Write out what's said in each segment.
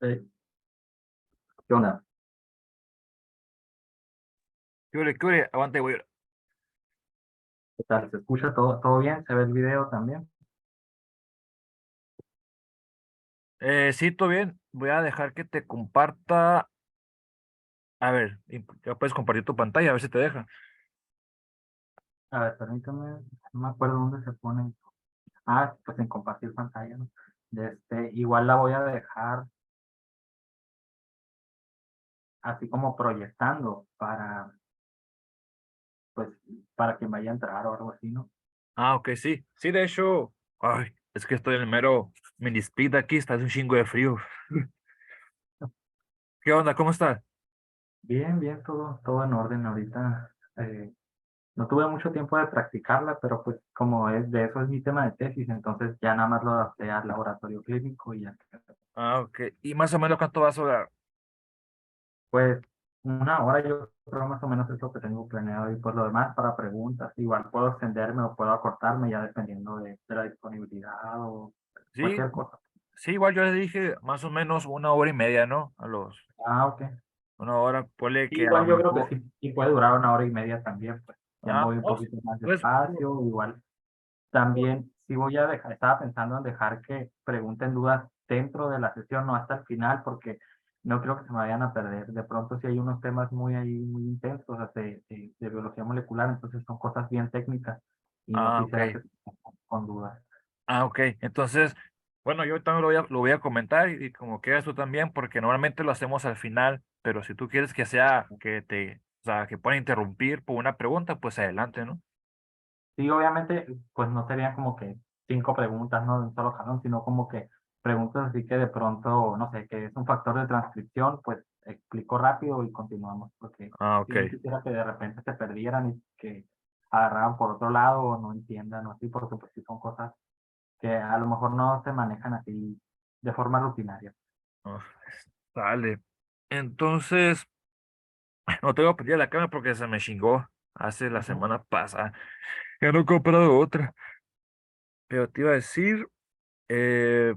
¿Qué onda? ¿Qué hora? Aguante, güey. ¿Qué tal? ¿Se escucha todo bien? ¿Se ve el video también? Sí, todo bien. Voy a dejar que te comparta. A ver, ya puedes compartir tu pantalla, a ver si te deja. A ver, permítame, no me acuerdo dónde se pone. Ah, pues en compartir pantalla, ¿no? Igual la voy a dejar así como proyectando pues, para que vaya a entrar o algo así, ¿no? Ah, ok, sí. Sí, de hecho. Ay, es que estoy en el mero mini speed aquí, está hace un chingo de frío. ¿Qué onda? ¿Cómo estás? Bien, bien, todo en orden ahorita. No tuve mucho tiempo de practicarla, pero pues como es de eso es mi tema de tesis, entonces ya nada más lo adapté al laboratorio clínico y ya. Ah, ok. ¿Y más o menos cuánto vas a durar? Pues una hora yo creo más o menos es lo que tengo planeado y pues lo demás para preguntas. Igual puedo extenderme o puedo acortarme ya dependiendo de la disponibilidad o Sí, cualquier cosa. sí, igual yo les dije más o menos una hora y media, ¿no? Ah, ok. Una hora, ponle Sí, que a lo igual yo creo que mejor. sí, y puede durar una hora y media también, pues ya me Ah, voy un no, poquito más pues, despacio, igual. También sí voy a dejar, estaba pensando en dejar que pregunten dudas dentro de la sesión, no hasta el final, porque no creo que se me vayan a perder. De pronto si hay unos temas muy ahí, muy intensos, o sea, de biología molecular, entonces son cosas bien técnicas y no ah, ok. quisiera que se queden con dudas. Ah, ok. Entonces, bueno, yo también lo voy a comentar y como quieras tú también, porque normalmente lo hacemos al final, pero si tú quieres que sea, o sea, que pueda interrumpir por una pregunta, pues adelante, ¿no? Sí, obviamente, pues no serían como que 5 preguntas, ¿no? De un solo jalón, sino como que preguntas así que de pronto, no sé, que es un factor de transcripción, pues explico rápido y continuamos, porque Ah, si ok. no quisiera que de repente se perdieran y que agarraran por otro lado o no entiendan o así, porque pues sí son cosas que a lo mejor no se manejan así de forma rutinaria. Ah, dale. Entonces, no tengo que pedir la cámara porque se me chingó hace la Ujú. semana pasada. Ya no he comprado otra. Pero te iba a decir, eh,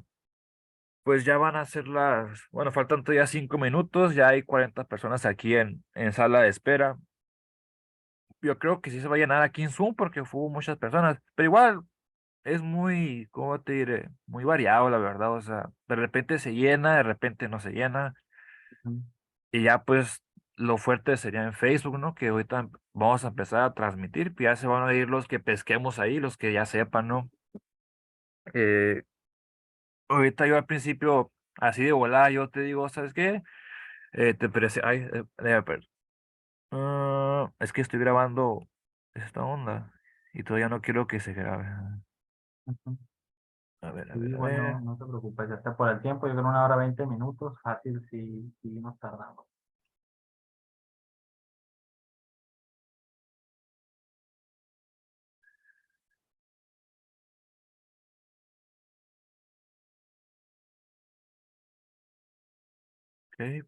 pues ya van a ser bueno, faltan todavía 5 minutos, ya hay 40 personas aquí en sala de espera. Yo creo que sí se va a llenar aquí en Zoom porque hubo muchas personas, pero igual es muy, ¿cómo te diré? Muy variado, la verdad. O sea, de repente se llena, de repente no se llena. Ujú. Y ya pues lo fuerte sería en Facebook, ¿no? Que ahorita vamos a empezar a transmitir, pues ya se van a ir los que pesquemos ahí, los que ya sepan, ¿no? Eh, ahorita yo al principio, así de volada, yo te digo, ¿sabes qué? Te parece, ay, es que estoy grabando esta onda y todavía no quiero que se grabe. Ujú. A ver, a Sí, ver, a igual ver. no te preocupes, ya está por el tiempo, yo creo 1 hora 20 minutos, fácil, sí nos tardamos. Ok,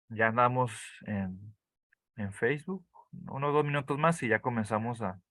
ya andamos en Facebook. Unos 2 minutos más y ya comenzamos a.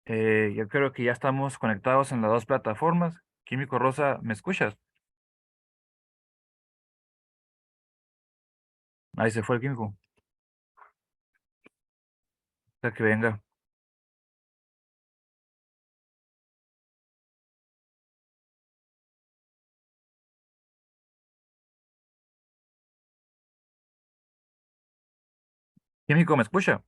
Yo creo que ya estamos conectados en las dos plataformas. Químico Rosa, ¿me escuchas? Ahí se fue el químico. Hasta que venga. Químico, ¿me escucha?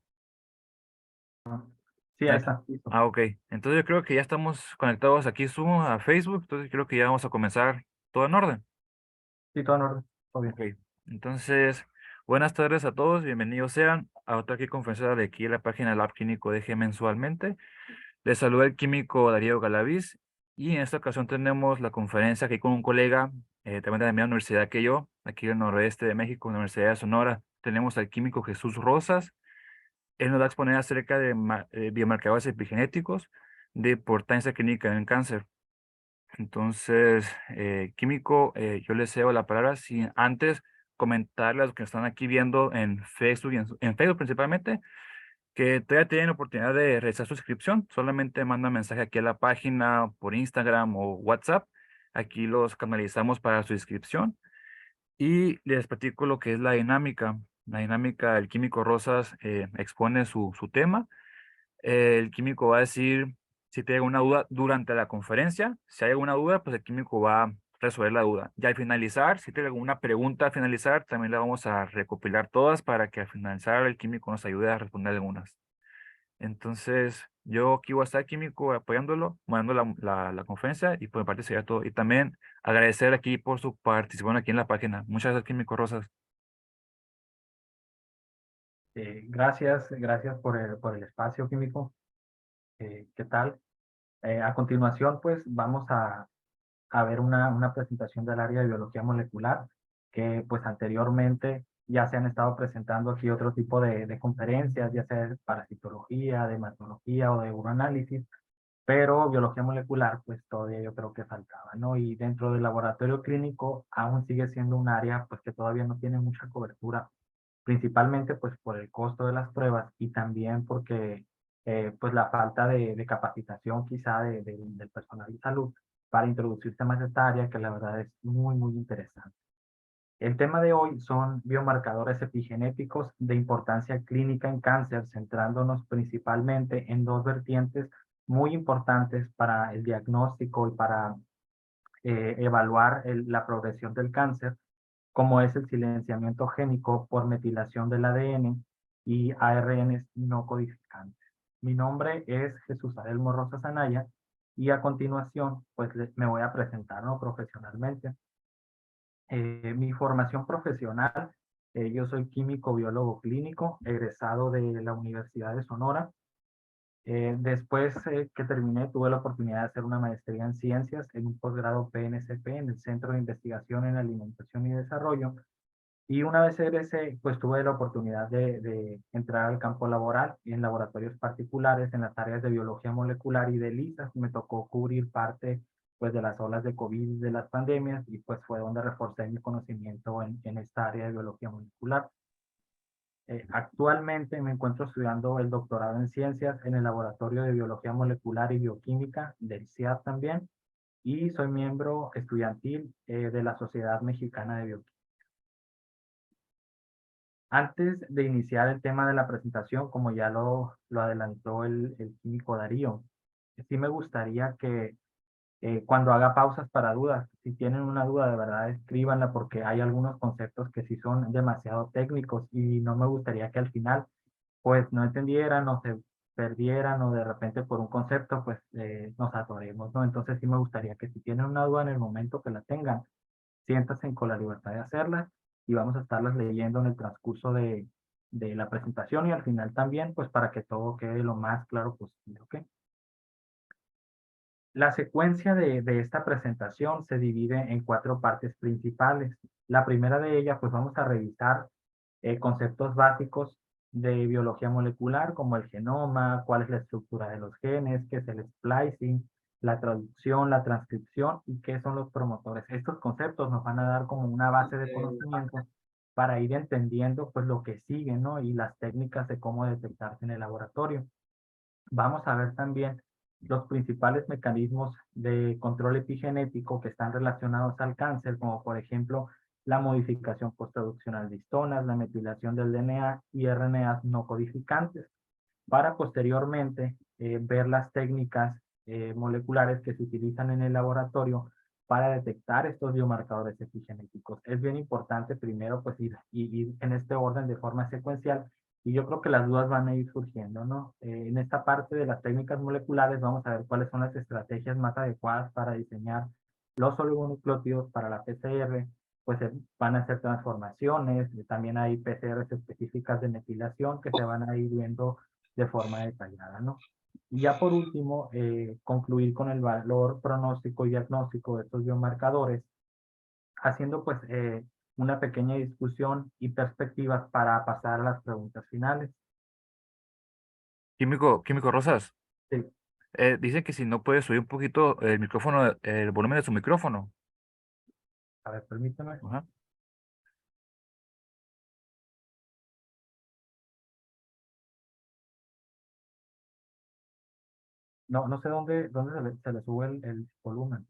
Sí, ahí Ah, está, listo. ok. Entonces yo creo que ya estamos conectados aquí Zoom a Facebook. Entonces creo que ya vamos a comenzar todo en orden. Sí, todo en orden, todo bien. Ok. Entonces, buenas tardes a todos. Bienvenidos sean a otra aquí conferencia de aquí en la página Lab Químico DG mensualmente. Les saluda el químico Darío Galaviz y en esta ocasión tenemos la conferencia aquí con un colega también de la misma universidad que yo, aquí en el noroeste de México, Universidad de Sonora. Tenemos al químico Jesús Rosas. Él nos va a exponer acerca de biomarcadores epigenéticos de importancia clínica en cáncer. Entonces, químico, yo les cedo la palabra sin antes comentarles a los que están aquí viendo en Facebook, en Facebook principalmente, que todavía tienen oportunidad de realizar su suscripción. Solamente manda mensaje aquí a la página por Instagram o WhatsApp. Aquí los canalizamos para su inscripción. Y les platico lo que es la dinámica. La dinámica, el químico Rosas expone su tema. El químico va a decir si tiene alguna duda durante la conferencia. Si hay alguna duda, pues el químico va a resolver la duda. Y al finalizar, si tiene alguna pregunta al finalizar, también la vamos a recopilar todas para que al finalizar el químico nos ayude a responder algunas. Entonces, yo aquí voy a estar químico apoyándolo, mandando la conferencia y por mi parte sería todo. Y también agradecer aquí por su participación aquí en la página. Muchas gracias, Químico Rosas. Gracias por el espacio químico. ¿Qué tal? A continuación, pues vamos a ver una presentación del área de biología molecular, que pues anteriormente ya se han estado presentando aquí otro tipo de conferencias, ya sea de parasitología, de hematología o de uroanálisis, pero biología molecular pues todavía yo creo que faltaba, ¿no? Y dentro del laboratorio clínico aún sigue siendo un área pues que todavía no tiene mucha cobertura, principalmente pues por el costo de las pruebas y también porque pues la falta de capacitación quizá del personal de salud para introducirse más a esta área que la verdad es muy interesante. El tema de hoy son biomarcadores epigenéticos de importancia clínica en cáncer, centrándonos principalmente en dos vertientes muy importantes para el diagnóstico y para evaluar la progresión del cáncer, como es el silenciamiento génico por metilación del ADN y ARNs no codificantes. Mi nombre es Jesús Adelmo Rosas Anaya y a continuación pues me voy a presentar, ¿no?, profesionalmente. Mi formación profesional, yo soy químico biólogo clínico, egresado de la Universidad de Sonora. Después que terminé, tuve la oportunidad de hacer una maestría en ciencias en un posgrado PNCP en el Centro de Investigación en Alimentación y Desarrollo. Y una vez egresé, pues tuve la oportunidad de entrar al campo laboral en laboratorios particulares en las áreas de biología molecular y de ELISA. Me tocó cubrir parte pues de las olas de COVID, de las pandemias, y pues fue donde reforcé mi conocimiento en esta área de biología molecular. Actualmente me encuentro estudiando el doctorado en ciencias en el Laboratorio de Biología Molecular y Bioquímica del CIAP también, y soy miembro estudiantil de la Sociedad Mexicana de Bioquímica. Antes de iniciar el tema de la presentación, como ya lo adelantó el químico Darío, sí me gustaría que cuando haga pausas para dudas, si tienen una duda de verdad escríbanla porque hay algunos conceptos que sí son demasiado técnicos y no me gustaría que al final pues no entendieran o se perdieran o de repente por un concepto pues nos atoremos, ¿no? Entonces sí me gustaría que si tienen una duda en el momento que la tengan, siéntanse con la libertad de hacerlas y vamos a estarlas leyendo en el transcurso de la presentación y al final también, pues para que todo quede lo más claro posible, ¿ok? La secuencia de esta presentación se divide en cuatro partes principales. La primera de ellas, pues vamos a revisar conceptos básicos de biología molecular, como el genoma, cuál es la estructura de los genes, qué es el splicing, la traducción, la transcripción y qué son los promotores. Estos conceptos nos van a dar como una base de conocimiento para ir entendiendo pues lo que sigue, ¿no? Y las técnicas de cómo detectarse en el laboratorio. Vamos a ver también los principales mecanismos de control epigenético que están relacionados al cáncer, como por ejemplo la modificación posttraduccional de histonas, la metilación del DNA y RNAs no codificantes, para posteriormente ver las técnicas moleculares que se utilizan en el laboratorio para detectar estos biomarcadores epigenéticos. Es bien importante primero pues ir en este orden de forma secuencial y yo creo que las dudas van a ir surgiendo, ¿no? En esta parte de las técnicas moleculares vamos a ver cuáles son las estrategias más adecuadas para diseñar los oligonucleótidos para la PCR, pues van a ser transformaciones, también hay PCRs específicas de metilación que se van a ir viendo de forma detallada, ¿no? Y ya por último, concluir con el valor pronóstico y diagnóstico de estos biomarcadores, haciendo pues una pequeña discusión y perspectivas para pasar a las preguntas finales. Químico Rosas, Sí, dicen que si no puede subir un poquito el micrófono, el volumen de su micrófono. a ver, permíteme. Ajá. No, no sé dónde se le sube el volumen.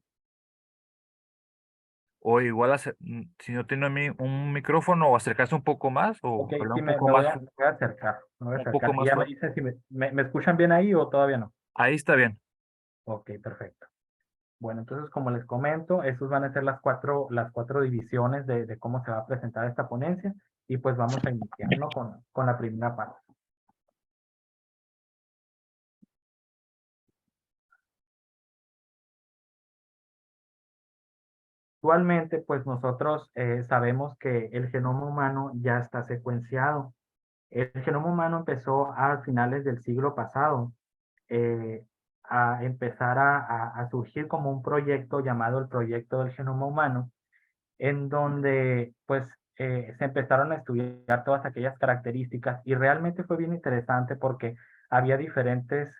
O igual, si no tiene un micrófono, o acercarse un poco más, Ok, o hablar sí, un poco más, me voy a acercar, me voy a un poco acercar. Y más ya me fuerte. dice si me escuchan bien ahí o todavía no. Ahí está bien. Ok, perfecto. Bueno, entonces, como les comento, esas van a ser las cuatro divisiones de cómo se va a presentar esta ponencia y pues vamos a iniciar, ¿no? Con la primera parte. Actualmente, pues nosotros sabemos que el genoma humano ya está secuenciado. El genoma humano empezó a finales del siglo pasado eh, a empezar a surgir como un proyecto llamado el Proyecto del Genoma Humano, en donde pues se empezaron a estudiar todas aquellas características y realmente fue bien interesante porque había diferentes,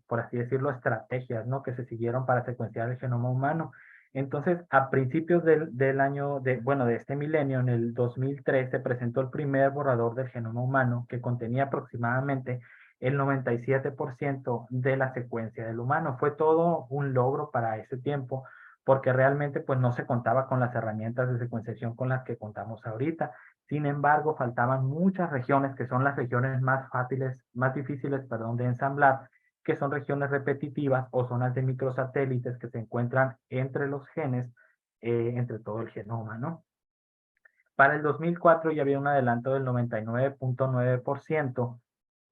por así decirlo, estrategias, ¿no? Que se siguieron para secuenciar el genoma humano. Entonces, a principios del año, bueno, de este milenio, en el 2003, se presentó el primer borrador del genoma humano que contenía aproximadamente el 97% de la secuencia del humano. Fue todo un logro para ese tiempo porque realmente pues no se contaba con las herramientas de secuenciación con las que contamos ahorita. Sin embargo, faltaban muchas regiones que son las regiones más difíciles, perdón, de ensamblar, que son regiones repetitivas o zonas de microsatélites que se encuentran entre los genes, entre todo el genoma, ¿no? Para el 2004 ya había un adelanto del 99.9%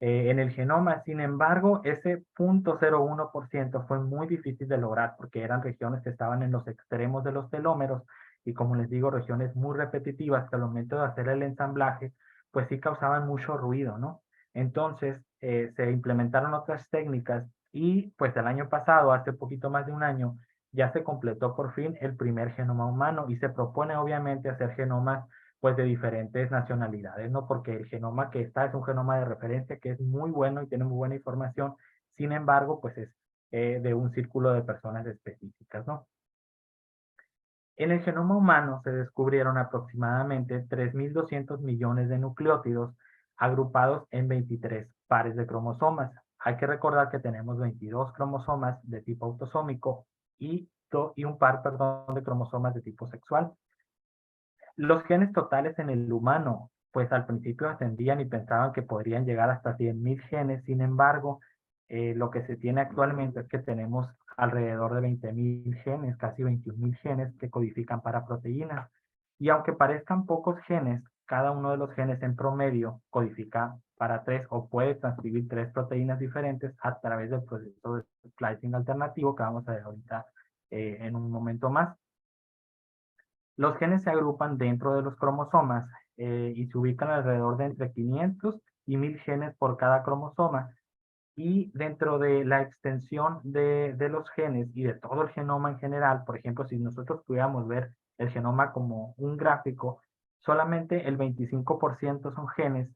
en el genoma. Sin embargo, ese 0.01% fue muy difícil de lograr porque eran regiones que estaban en los extremos de los telómeros y como les digo, regiones muy repetitivas que al momento de hacer el ensamblaje, pues sí causaban mucho ruido, ¿no? Entonces, se implementaron otras técnicas y pues el año pasado, hace poquito más de un año, ya se completó por fin el primer genoma humano y se propone obviamente hacer genomas pues de diferentes nacionalidades, ¿no? Porque el genoma que está es un genoma de referencia que es muy bueno y tiene muy buena información, sin embargo, pues es de un círculo de personas específicas, ¿no? En el genoma humano se descubrieron aproximadamente 3.200 millones de nucleótidos agrupados en 23 pares de cromosomas. Hay que recordar que tenemos 22 cromosomas de tipo autosómico y un par, perdón, de cromosomas de tipo sexual. Los genes totales en el humano, pues al principio ascendían y pensaban que podrían llegar hasta 100.000 genes, sin embargo, lo que se tiene actualmente es que tenemos alrededor de 20.000 genes, casi 21.000 genes que codifican para proteínas. Y aunque parezcan pocos genes, cada uno de los genes en promedio codifica para tres o puede transcribir tres proteínas diferentes a través del proceso de splicing alternativo que vamos a ver ahorita en un momento más. Los genes se agrupan dentro de los cromosomas y se ubican alrededor de entre 500 y 1000 genes por cada cromosoma. Y dentro de la extensión de los genes y de todo el genoma en general, por ejemplo, si nosotros pudiéramos ver el genoma como un gráfico, solamente el 25% son genes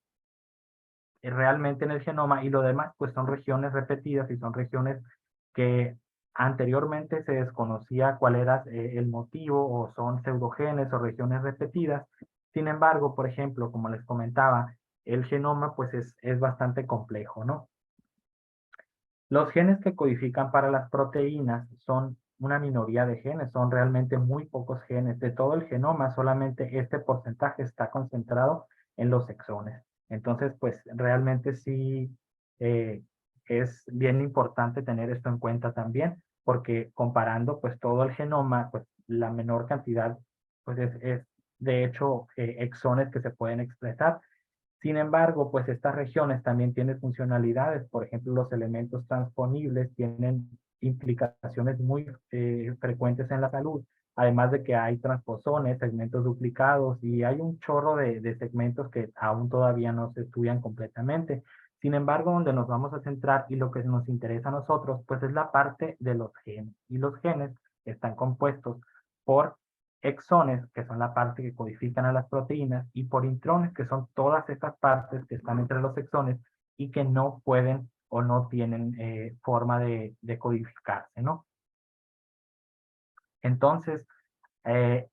realmente en el genoma y lo demás pues son regiones repetidas y son regiones que anteriormente se desconocía cuál era el motivo o son pseudogenes o regiones repetidas. Sin embargo, por ejemplo, como les comentaba, el genoma pues es bastante complejo, ¿no? Los genes que codifican para las proteínas son una minoría de genes, son realmente muy pocos genes. De todo el genoma, solamente este porcentaje está concentrado en los exones. Entonces, pues realmente sí eh, es bien importante tener esto en cuenta también, porque comparando pues todo el genoma, pues la menor cantidad pues es de hecho exones que se pueden expresar. Sin embargo, pues estas regiones también tienen funcionalidades. Por ejemplo, los elementos transponibles tienen implicaciones muy frecuentes en la salud, además de que hay transposones, segmentos duplicados y hay un chorro de segmentos que aún todavía no se estudian completamente. Sin embargo, donde nos vamos a centrar y lo que nos interesa a nosotros, pues es la parte de los genes. Y los genes están compuestos por exones, que son la parte que codifican a las proteínas, y por intrones, que son todas estas partes que están entre los exones y que no pueden o no tienen forma de codificarse, ¿no? Entonces, eh,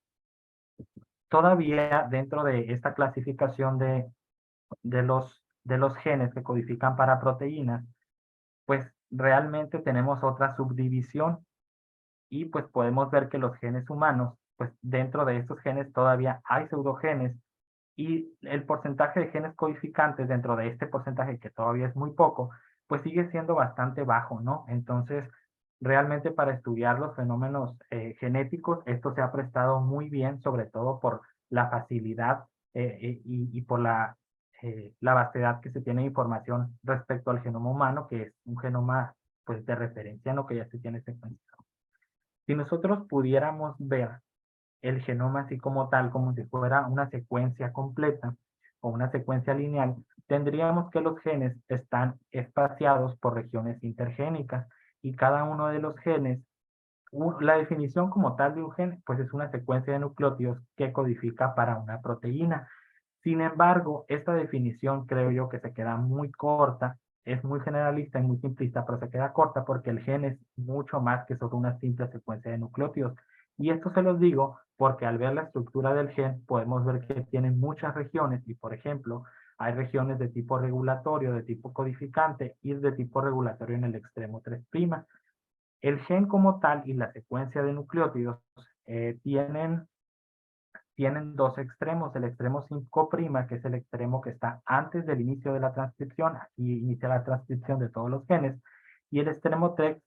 todavía dentro de esta clasificación de los genes que codifican para proteínas, pues realmente tenemos otra subdivisión y pues podemos ver que los genes humanos, pues dentro de estos genes todavía hay pseudogenes y el porcentaje de genes codificantes dentro de este porcentaje, que todavía es muy poco, pues sigue siendo bastante bajo, ¿no? Entonces, realmente para estudiar los fenómenos genéticos, esto se ha prestado muy bien, sobre todo por la facilidad y por la vastedad que se tiene de información respecto al genoma humano, que es un genoma pues de referencia, ¿no? Que ya se tiene secuenciado. Si nosotros pudiéramos ver el genoma así como tal, como si fuera una secuencia completa o una secuencia lineal, tendríamos que los genes están espaciados por regiones intergénicas y cada uno de los genes, la definición como tal de un gen, pues es una secuencia de nucleótidos que codifica para una proteína. Sin embargo, esta definición creo yo que se queda muy corta, es muy generalista y muy simplista, pero se queda corta porque el gen es mucho más que solo una simple secuencia de nucleótidos. Y esto se los digo porque al ver la estructura del gen podemos ver que tiene muchas regiones y, por ejemplo, hay regiones de tipo regulatorio, de tipo codificante y de tipo regulatorio en el extremo 3'. El gen como tal y la secuencia de nucleótidos tienen dos extremos, el extremo 5', que es el extremo que está antes del inicio de la transcripción, aquí inicia la transcripción de todos los genes, y el extremo 3',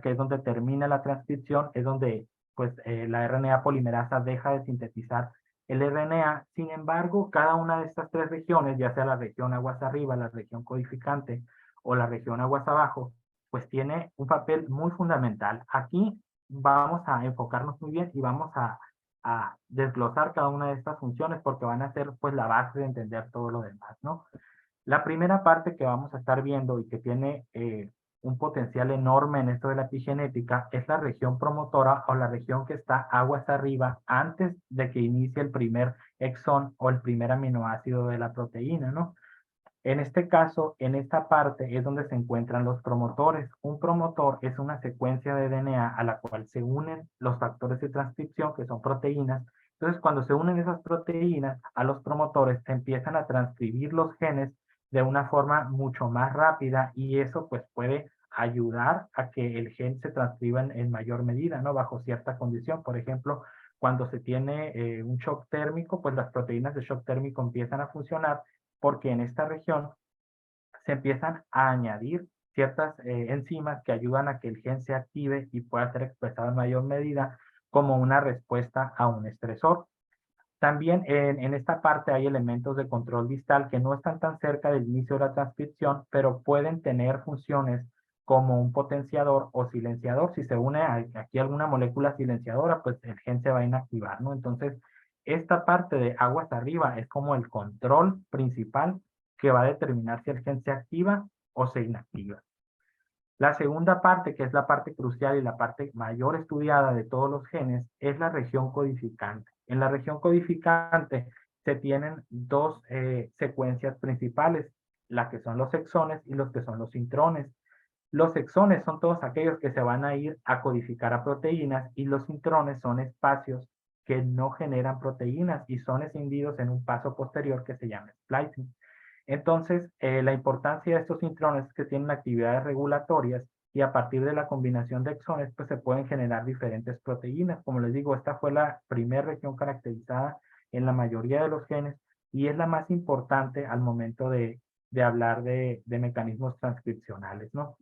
que es donde termina la transcripción, es donde pues la RNA polimerasa deja de sintetizar el RNA. Sin embargo, cada una de estas tres regiones, ya sea la región aguas arriba, la región codificante o la región aguas abajo, pues tiene un papel muy fundamental. Aquí vamos a enfocarnos muy bien y vamos a desglosar cada una de estas funciones porque van a ser pues la base de entender todo lo demás, ¿no? La primera parte que vamos a estar viendo y que tiene un potencial enorme en esto de la epigenética es la región promotora o la región que está aguas arriba antes de que inicie el primer exón o el primer aminoácido de la proteína, ¿no? En este caso, en esta parte es donde se encuentran los promotores. Un promotor es una secuencia de DNA a la cual se unen los factores de transcripción, que son proteínas. Entonces, cuando se unen esas proteínas a los promotores, se empiezan a transcribir los genes de una forma mucho más rápida y eso pues puede ayudar a que el gen se transcriba en mayor medida, ¿no? Bajo cierta condición. Por ejemplo, cuando se tiene un shock térmico, pues las proteínas de shock térmico empiezan a funcionar porque en esta región se empiezan a añadir ciertas enzimas que ayudan a que el gen se active y pueda ser expresado en mayor medida como una respuesta a un estresor. También en esta parte hay elementos de control distal que no están tan cerca del inicio de la transcripción, pero pueden tener funciones como un potenciador o silenciador. Si se une aquí alguna molécula silenciadora, pues el gen se va a inactivar, ¿no? Entonces, esta parte de aguas arriba es como el control principal que va a determinar si el gen se activa o se inactiva. La segunda parte, que es la parte crucial y la parte mayor estudiada de todos los genes, es la región codificante. En la región codificante se tienen dos secuencias principales, las que son los exones y los que son los intrones. Los exones son todos aquellos que se van a ir a codificar a proteínas y los intrones son espacios que no generan proteínas y son escindidos en un paso posterior que se llama splicing. Entonces, la importancia de estos intrones es que tienen actividades regulatorias y a partir de la combinación de exones, pues se pueden generar diferentes proteínas. Como les digo, esta fue la primera región caracterizada en la mayoría de los genes y es la más importante al momento de hablar de mecanismos transcripcionales, ¿no?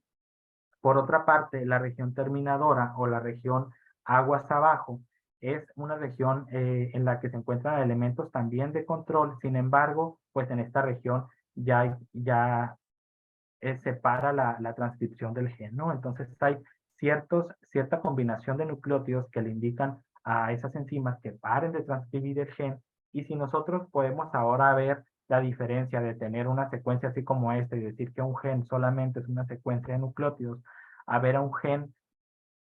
Por otra parte, la región terminadora o la región aguas abajo es una región en la que se encuentran elementos también de control. Sin embargo, pues en esta región ya separa la transcripción del gen, ¿no? Entonces hay cierta combinación de nucleótidos que le indican a esas enzimas que paren de transcribir el gen. Y si nosotros podemos ahora ver la diferencia de tener una secuencia así como esta y decir que un gen solamente es una secuencia de nucleótidos, a ver a un gen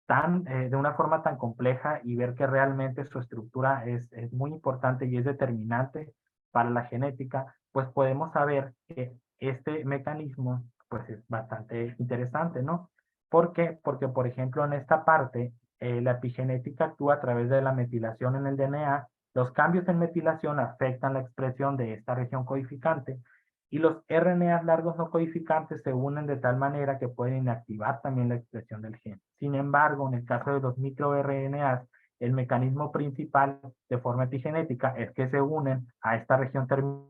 de una forma tan compleja y ver que realmente su estructura es muy importante y es determinante para la genética, pues podemos saber que este mecanismo pues es bastante interesante, ¿no? ¿Por qué? Porque, por ejemplo, en esta parte, la epigenética actúa a través de la metilación en el DNA. Los cambios en metilación afectan la expresión de esta región codificante y los RNAs largos no codificantes se unen de tal manera que pueden inactivar también la expresión del gen. Sin embargo, en el caso de los microRNAs, el mecanismo principal de forma epigenética es que se unen a esta región terminal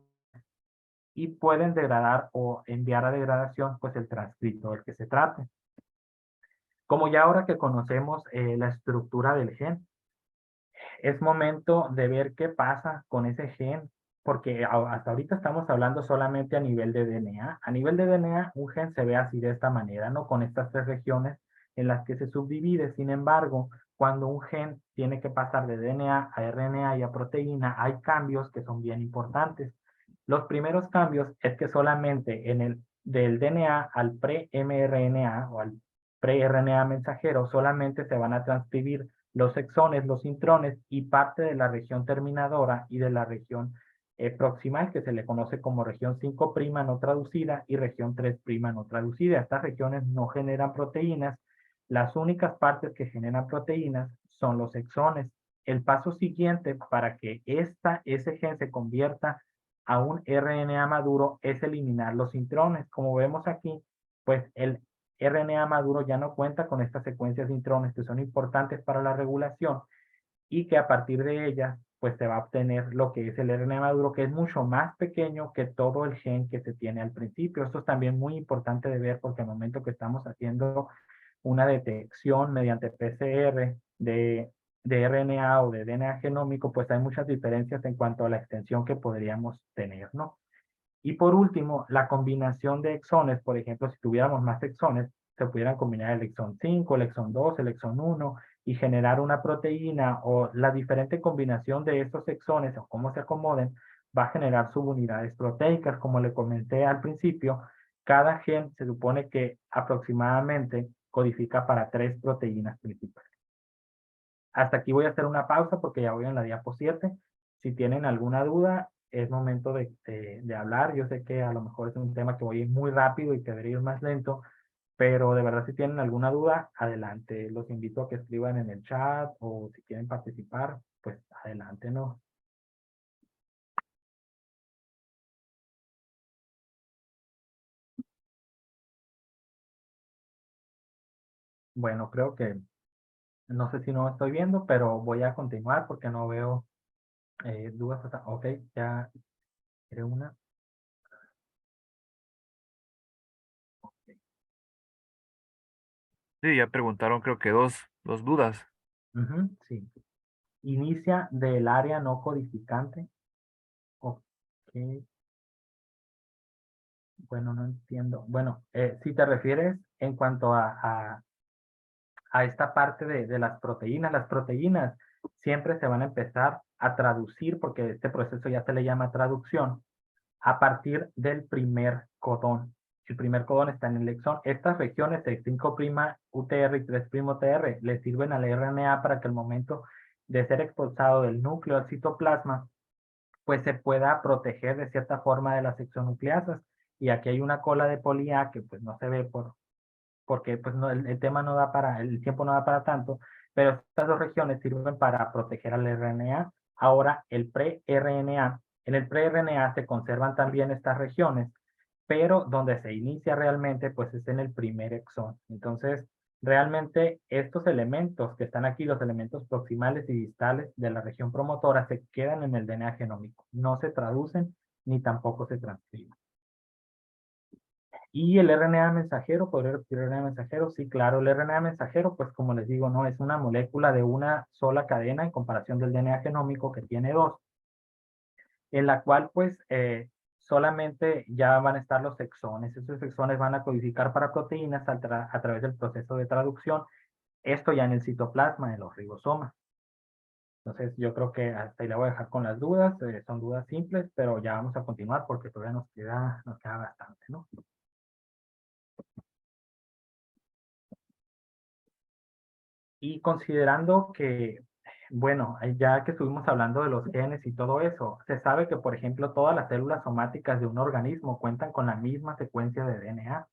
y pueden degradar o enviar a degradación pues el transcrito del que se trate. Como ya ahora que conocemos la estructura del gen, es momento de ver qué pasa con ese gen, porque hasta ahorita estamos hablando solamente a nivel de DNA. A nivel de DNA, un gen se ve así de esta manera, ¿no? Con estas tres regiones en las que se subdivide. Sin embargo, cuando un gen tiene que pasar de DNA a RNA y a proteína, hay cambios que son bien importantes. Los primeros cambios es que solamente del DNA al pre-mRNA o al pre-RNA mensajero, solamente se van a transcribir los exones, los intrones y parte de la región terminadora y de la región proximal, que se le conoce como región 5' no traducida y región 3' no traducida. Estas regiones no generan proteínas. Las únicas partes que generan proteínas son los exones. El paso siguiente para que ese gen se convierta a un RNA maduro es eliminar los intrones. Como vemos aquí, pues el RNA maduro ya no cuenta con estas secuencias de intrones que son importantes para la regulación y que a partir de ellas pues se va a obtener lo que es el RNA maduro, que es mucho más pequeño que todo el gen que se tiene al principio. Esto es también muy importante de ver porque al momento que estamos haciendo una detección mediante PCR de RNA o de DNA genómico, pues hay muchas diferencias en cuanto a la extensión que podríamos tener, ¿no? Y por último, la combinación de exones, por ejemplo, si tuviéramos más exones, se pudieran combinar el exón 5, el exón 2, el exón 1 y generar una proteína o la diferente combinación de estos exones o cómo se acomoden, va a generar subunidades proteicas. Como le comenté al principio, cada gen se supone que aproximadamente codifica para 3 proteínas principales. Hasta aquí voy a hacer una pausa porque ya voy en la diapo 7. Si tienen alguna duda, es momento de hablar. Yo sé que a lo mejor es un tema que voy a ir muy rápido y que debería ir más lento, pero de verdad si tienen alguna duda, adelante. Los invito a que escriban en el chat o si quieren participar, pues adelante, ¿no? Bueno, creo que no sé si no estoy viendo, pero voy a continuar porque no veo dudas. Ok, ya creé una. Sí, ya preguntaron creo que dos dudas. Ujú, sí. Inicia del área no codificante. Ok, bueno, no entiendo. Bueno, si te refieres en cuanto a esta parte de las proteínas siempre se van a empezar a traducir, porque este proceso ya se le llama traducción, a partir del primer codón. El primer codón está en el exón. Estas regiones de 5' UTR y 3' UTR le sirven al RNA para que al momento de ser expulsado del núcleo al citoplasma, pues se pueda proteger de cierta forma de las exonucleasas. Y aquí hay una cola de poli A que pues no se ve porque pues no, el tema no da para, el tiempo no da para tanto, pero estas dos regiones sirven para proteger al RNA. Ahora, el pre-RNA, en el pre-RNA se conservan también estas regiones, pero donde se inicia realmente, pues es en el primer exón. Entonces, realmente estos elementos que están aquí, los elementos proximales y distales de la región promotora, se quedan en el DNA genómico, no se traducen ni tampoco se transcriben. Y el RNA mensajero, ¿podría repetir RNA mensajero? Sí, claro, el RNA mensajero, pues como les digo, no es una molécula de una sola cadena en comparación del DNA genómico que tiene dos, en la cual pues solamente ya van a estar los exones. Esos exones van a codificar para proteínas a través del proceso de traducción, esto ya en el citoplasma, en los ribosomas. Entonces yo creo que hasta ahí la voy a dejar con las dudas, son dudas simples, pero ya vamos a continuar porque todavía nos queda bastante, ¿no? Y considerando que, bueno, ya que estuvimos hablando de los genes y todo eso, se sabe que, por ejemplo, todas las células somáticas de un organismo cuentan con la misma secuencia de DNA.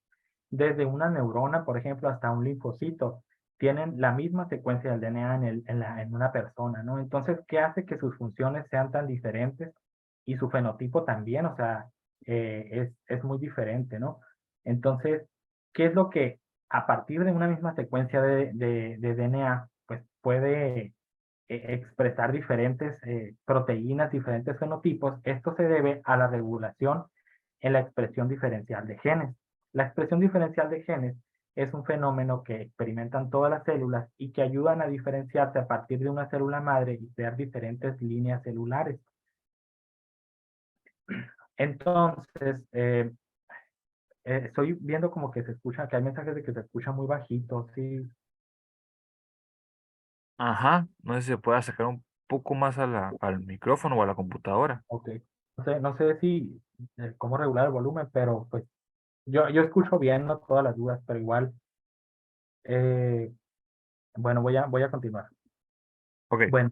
Desde una neurona, por ejemplo, hasta un linfocito, tienen la misma secuencia del DNA en una persona, ¿no? Entonces, ¿qué hace que sus funciones sean tan diferentes? Y su fenotipo también, o sea, es muy diferente, ¿no? Entonces, ¿qué es lo que a partir de una misma secuencia de DNA, pues puede expresar diferentes proteínas, diferentes fenotipos? Esto se debe a la regulación en la expresión diferencial de genes. La expresión diferencial de genes es un fenómeno que experimentan todas las células y que ayudan a diferenciarse a partir de una célula madre y crear diferentes líneas celulares. Entonces, estoy viendo como que se escucha, que hay mensajes de que se escucha muy bajito, sí, Ajá, no sé si se puede acercar un poco más al micrófono o a la computadora. ok. No sé si, cómo regular el volumen, pero pues yo escucho bien, no todas las dudas, pero igual, eh, bueno, voy a continuar. Ok. Bueno,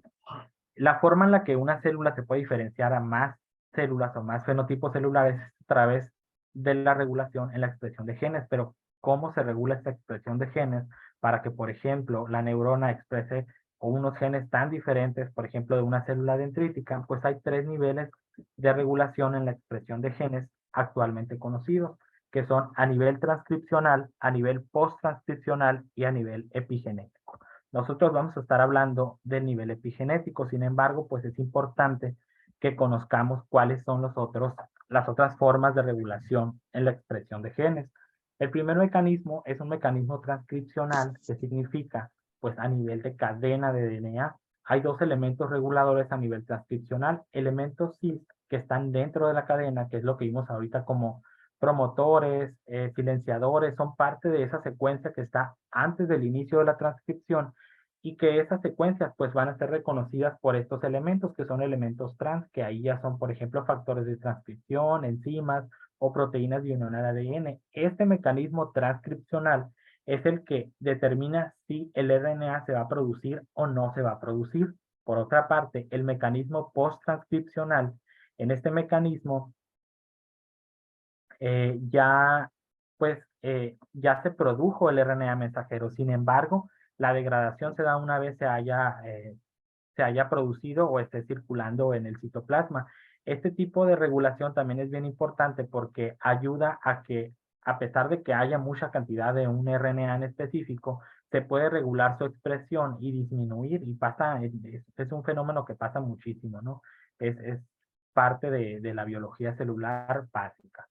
la forma en la que una célula se puede diferenciar a más células o más fenotipos celulares es a través de la regulación en la expresión de genes, pero ¿cómo se regula esta expresión de genes para que, por ejemplo, la neurona exprese unos genes tan diferentes, por ejemplo, de una célula dendrítica? Pues hay tres niveles de regulación en la expresión de genes actualmente conocidos, que son a nivel transcripcional, a nivel post-transcripcional y a nivel epigenético. Nosotros vamos a estar hablando del nivel epigenético, sin embargo, pues es importante que conozcamos cuáles son las otras formas de regulación en la expresión de genes. El primer mecanismo es un mecanismo transcripcional, que significa, pues a nivel de cadena de DNA, hay dos elementos reguladores a nivel transcripcional, elementos cis que están dentro de la cadena, que es lo que vimos ahorita como promotores, silenciadores, son parte de esa secuencia que está antes del inicio de la transcripción y que esas secuencias pues van a ser reconocidas por estos elementos que son elementos trans, que ahí ya son, por ejemplo, factores de transcripción, enzimas o proteínas de unión al ADN. Este mecanismo transcripcional es el que determina si el RNA se va a producir o no se va a producir. Por otra parte, el mecanismo post-transcripcional, en este mecanismo ya, pues, ya se produjo el RNA mensajero. Sin embargo, la degradación se da una vez se haya producido o esté circulando en el citoplasma. Este tipo de regulación también es bien importante porque ayuda a que, a pesar de que haya mucha cantidad de un RNA en específico, se puede regular su expresión y disminuir, y pasa, es un fenómeno que pasa muchísimo, ¿no? Es parte de la biología celular básica.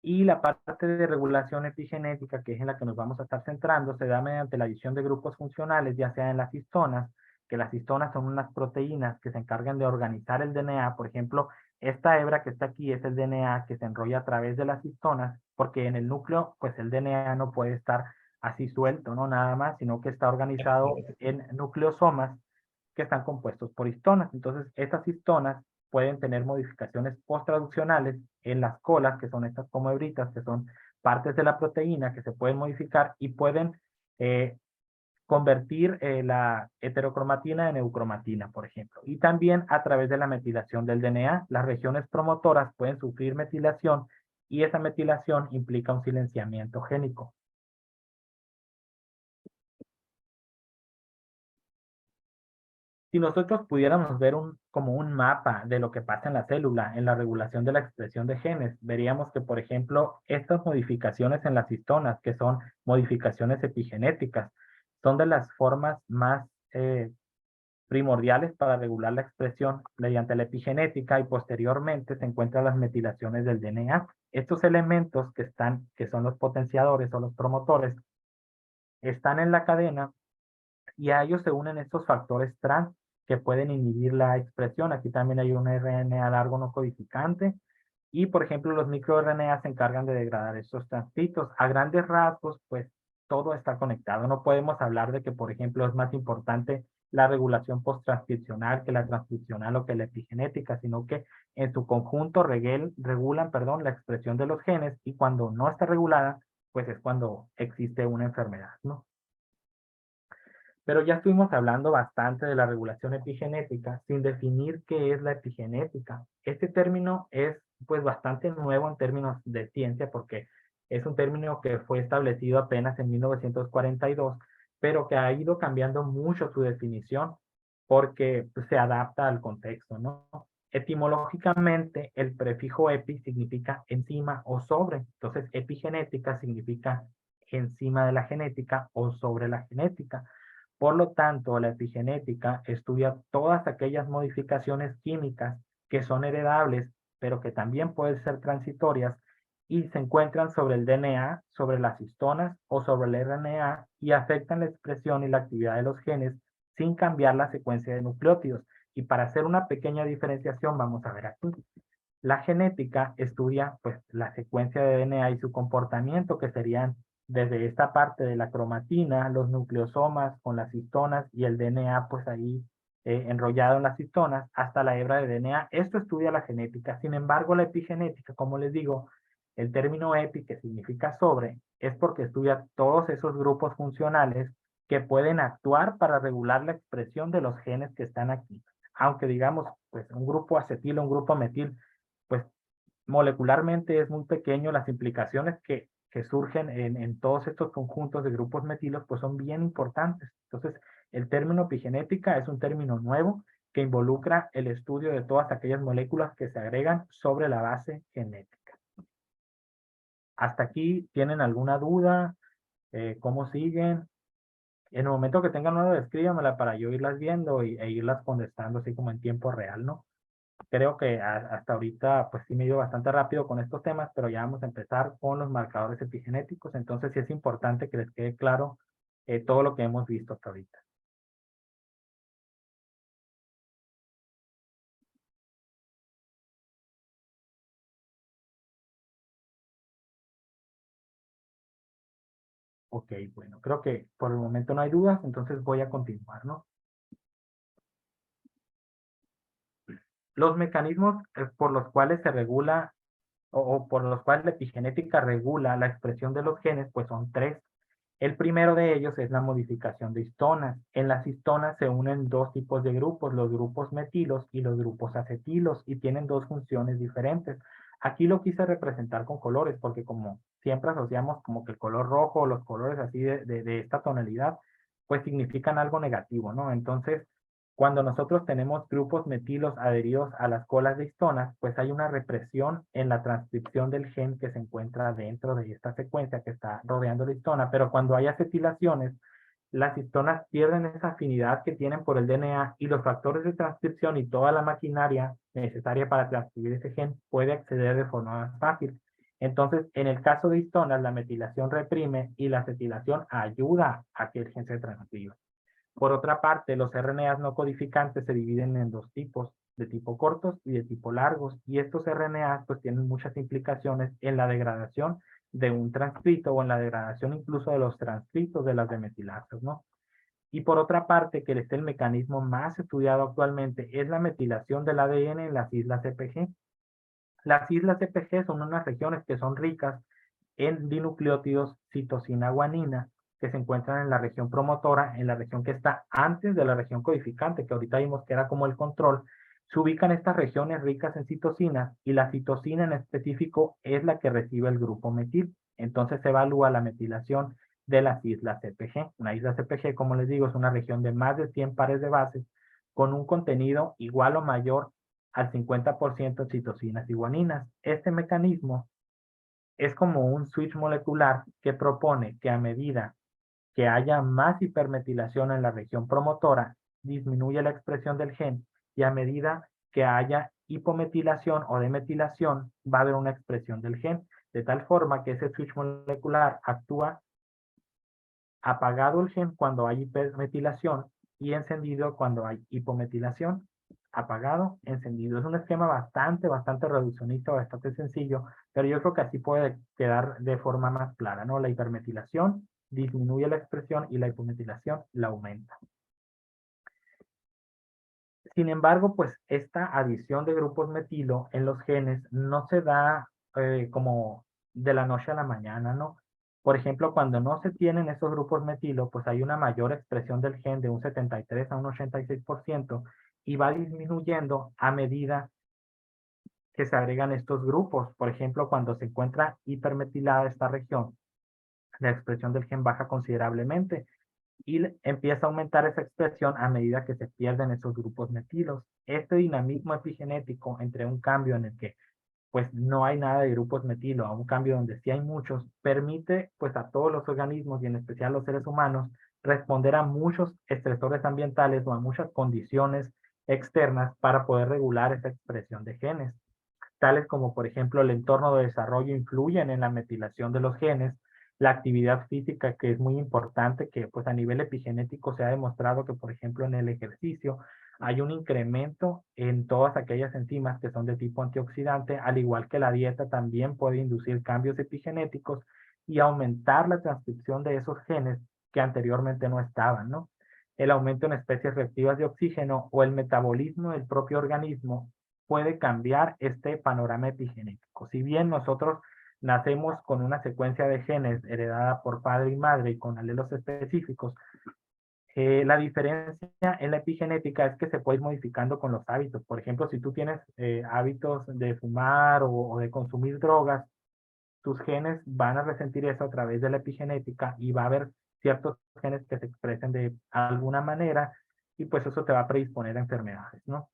Y la parte de regulación epigenética, que es en la que nos vamos a estar centrando, se da mediante la adición de grupos funcionales, ya sea en las histonas, que las histonas son unas proteínas que se encargan de organizar el DNA. Por ejemplo, esta hebra que está aquí es el DNA que se enrolla a través de las histonas, porque en el núcleo, pues el DNA no puede estar así suelto, ¿no? Nada más, sino que está organizado en nucleosomas que están compuestos por histonas. Entonces, estas histonas pueden tener modificaciones post-traduccionales en las colas, que son estas como hebritas, que son partes de la proteína que se pueden modificar y pueden eh, convertir la heterocromatina en eucromatina, por ejemplo. Y también a través de la metilación del DNA, las regiones promotoras pueden sufrir metilación y esa metilación implica un silenciamiento génico. Si nosotros pudiéramos ver como un mapa de lo que pasa en la célula, en la regulación de la expresión de genes, veríamos que, por ejemplo, estas modificaciones en las histonas, que son modificaciones epigenéticas, son de las formas más primordiales para regular la expresión mediante la epigenética, y posteriormente se encuentran las metilaciones del DNA. Estos elementos que son los potenciadores o los promotores, están en la cadena, y a ellos se unen estos factores trans que pueden inhibir la expresión. Aquí también hay un RNA largo no codificante, y por ejemplo los microRNA se encargan de degradar estos transcritos. A grandes rasgos, pues todo está conectado. No podemos hablar de que, por ejemplo, es más importante la regulación posttranscripcional que la transcripcional o que la epigenética, sino que en su conjunto regulan, perdón, la expresión de los genes, y cuando no está regulada, pues es cuando existe una enfermedad, ¿no? Pero ya estuvimos hablando bastante de la regulación epigenética sin definir qué es la epigenética. Este término es pues bastante nuevo en términos de ciencia, porque es un término que fue establecido apenas en 1942, pero que ha ido cambiando mucho su definición porque pues, se adapta al contexto, ¿no? Etimológicamente, el prefijo epi significa encima o sobre. Entonces, epigenética significa encima de la genética o sobre la genética. Por lo tanto, la epigenética estudia todas aquellas modificaciones químicas que son heredables, pero que también pueden ser transitorias, y se encuentran sobre el DNA, sobre las histonas o sobre el RNA, y afectan la expresión y la actividad de los genes sin cambiar la secuencia de nucleótidos. Y para hacer una pequeña diferenciación, vamos a ver aquí. La genética estudia pues la secuencia de DNA y su comportamiento, que serían desde esta parte de la cromatina, los nucleosomas con las histonas y el DNA pues ahí enrollado en las histonas, hasta la hebra de DNA. Esto estudia la genética. Sin embargo, la epigenética, como les digo, el término epi, que significa sobre, es porque estudia todos esos grupos funcionales que pueden actuar para regular la expresión de los genes que están aquí. Aunque digamos, pues un grupo acetil o un grupo metil, pues molecularmente es muy pequeño, las implicaciones que surgen en todos estos conjuntos de grupos metilos pues son bien importantes. Entonces, el término epigenética es un término nuevo que involucra el estudio de todas aquellas moléculas que se agregan sobre la base genética. ¿Hasta aquí tienen alguna duda? ¿Cómo siguen? En el momento que tengan una, escríbamela para yo irlas viendo e irlas contestando así como en tiempo real, ¿no? Creo que hasta ahorita pues sí me he ido bastante rápido con estos temas, pero ya vamos a empezar con los marcadores epigenéticos. Entonces sí es importante que les quede claro todo lo que hemos visto hasta ahorita. Ok, bueno, creo que por el momento no hay dudas, entonces voy a continuar, ¿no? Los mecanismos por los cuales se regula o por los cuales la epigenética regula la expresión de los genes, pues son tres. El primero de ellos es la modificación de histonas. En las histonas se unen dos tipos de grupos, los grupos metilos y los grupos acetilos, y tienen dos funciones diferentes. Aquí lo quise representar con colores, porque como siempre asociamos como que el color rojo o los colores así de esta tonalidad, pues significan algo negativo, ¿no? Entonces, cuando nosotros tenemos grupos metilos adheridos a las colas de histonas, pues hay una represión en la transcripción del gen que se encuentra dentro de esta secuencia que está rodeando la histona. Pero cuando hay acetilaciones, las histonas pierden esa afinidad que tienen por el DNA, y los factores de transcripción y toda la maquinaria necesaria para transcribir ese gen puede acceder de forma más fácil. Entonces, en el caso de histonas, la metilación reprime y la acetilación ayuda a que el gen se transcriba. Por otra parte, los RNAs no codificantes se dividen en dos tipos, de tipo cortos y de tipo largos, y estos RNAs pues tienen muchas implicaciones en la degradación de un transcrito, o en la degradación incluso de los transcritos de las demetilasas, ¿no? Y por otra parte, que este es el mecanismo más estudiado actualmente, es la metilación del ADN en las islas EPG. Las islas EPG son unas regiones que son ricas en dinucleótidos citosina-guanina, que se encuentran en la región promotora, en la región que está antes de la región codificante, que ahorita vimos que era como el control. Se ubican estas regiones ricas en citosinas, y la citosina en específico es la que recibe el grupo metil. Entonces se evalúa la metilación de las islas CPG. Una isla CPG, como les digo, es una región de más de 100 pares de bases, con un contenido igual o mayor al 50% de citocinas y guaninas. Este mecanismo es como un switch molecular que propone que a medida que haya más hipermetilación en la región promotora, disminuye la expresión del gen y a medida que haya hipometilación o demetilación, va a haber una expresión del gen, de tal forma que ese switch molecular actúa apagado el gen cuando hay hipermetilación y encendido cuando hay hipometilación. Apagado, encendido. Es un esquema bastante reduccionista, bastante sencillo, pero yo creo que así puede quedar de forma más clara, ¿no? La hipermetilación disminuye la expresión y la hipometilación la aumenta. Sin embargo, pues esta adición de grupos metilo en los genes no se da como de la noche a la mañana, ¿no? Por ejemplo, cuando no se tienen esos grupos metilo, pues hay una mayor expresión del gen de un 73 a un 86% y va disminuyendo a medida que se agregan estos grupos. Por ejemplo, cuando se encuentra hipermetilada esta región, la expresión del gen baja considerablemente y empieza a aumentar esa expresión a medida que se pierden esos grupos metilos. Este dinamismo epigenético entre un cambio en el que pues no hay nada de grupos metilo a un cambio donde sí hay muchos, permite pues a todos los organismos y en especial los seres humanos responder a muchos estresores ambientales o a muchas condiciones externas para poder regular esa expresión de genes, tales como por ejemplo el entorno de desarrollo influyen en la metilación de los genes, la actividad física que es muy importante, que pues a nivel epigenético se ha demostrado que por ejemplo en el ejercicio hay un incremento en todas aquellas enzimas que son de tipo antioxidante, al igual que la dieta también puede inducir cambios epigenéticos y aumentar la transcripción de esos genes que anteriormente no estaban, ¿no? El aumento en especies reactivas de oxígeno o el metabolismo del propio organismo puede cambiar este panorama epigenético. Si bien nosotros nacemos con una secuencia de genes heredada por padre y madre y con alelos específicos, la diferencia en la epigenética es que se puede ir modificando con los hábitos. Por ejemplo, si tú tienes hábitos de fumar o de consumir drogas, tus genes van a resentir eso a través de la epigenética y va a haber ciertos genes que se expresen de alguna manera y pues eso te va a predisponer a enfermedades, ¿no?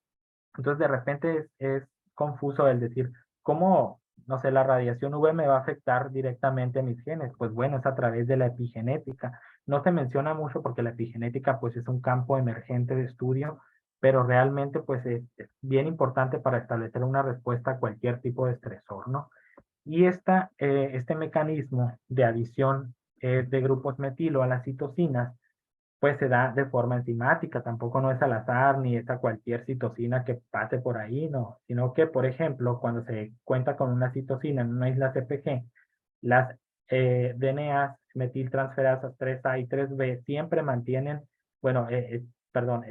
Entonces, de repente es confuso el decir, ¿cómo, no sé, la radiación UV me va a afectar directamente a mis genes? Pues bueno, es a través de la epigenética. No se menciona mucho porque la epigenética pues es un campo emergente de estudio, pero realmente pues es bien importante para establecer una respuesta a cualquier tipo de estresor, ¿no? Y este mecanismo de adición de grupos metilo a las citocinas pues se da de forma enzimática, tampoco no es al azar ni es a cualquier citosina que pase por ahí, no, sino que, por ejemplo, cuando se cuenta con una citosina en una isla CPG, las DNAs metiltransferasas 3A y 3B siempre mantienen, bueno, perdón,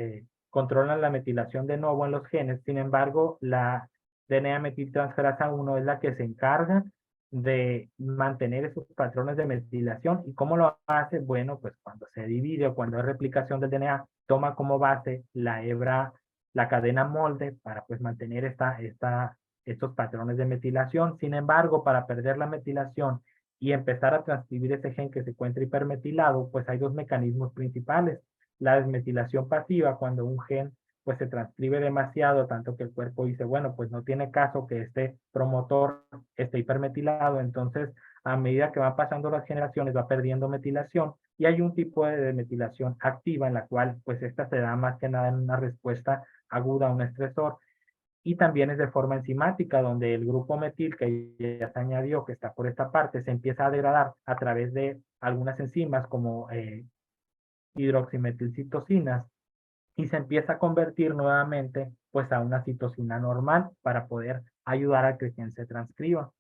controlan la metilación de nuevo en los genes, sin embargo, la DNA metiltransferasa 1 es la que se encarga de mantener esos patrones de metilación. ¿Y cómo lo hace? Bueno, pues cuando se divide o cuando hay replicación del DNA, toma como base la hebra, la cadena molde para pues mantener estos patrones de metilación. Sin embargo, para perder la metilación y empezar a transcribir ese gen que se encuentra hipermetilado, pues hay dos mecanismos principales. La desmetilación pasiva, cuando un gen pues se transcribe demasiado, tanto que el cuerpo dice, bueno, pues no tiene caso que este promotor esté hipermetilado, entonces a medida que van pasando las generaciones va perdiendo metilación y hay un tipo de metilación activa en la cual pues esta se da más que nada en una respuesta aguda a un estresor y también es de forma enzimática donde el grupo metil que ya se añadió que está por esta parte se empieza a degradar a través de algunas enzimas como hidroximetilcitocinas y se empieza a convertir nuevamente pues a una citosina normal para poder ayudar a que el gen se transcriba.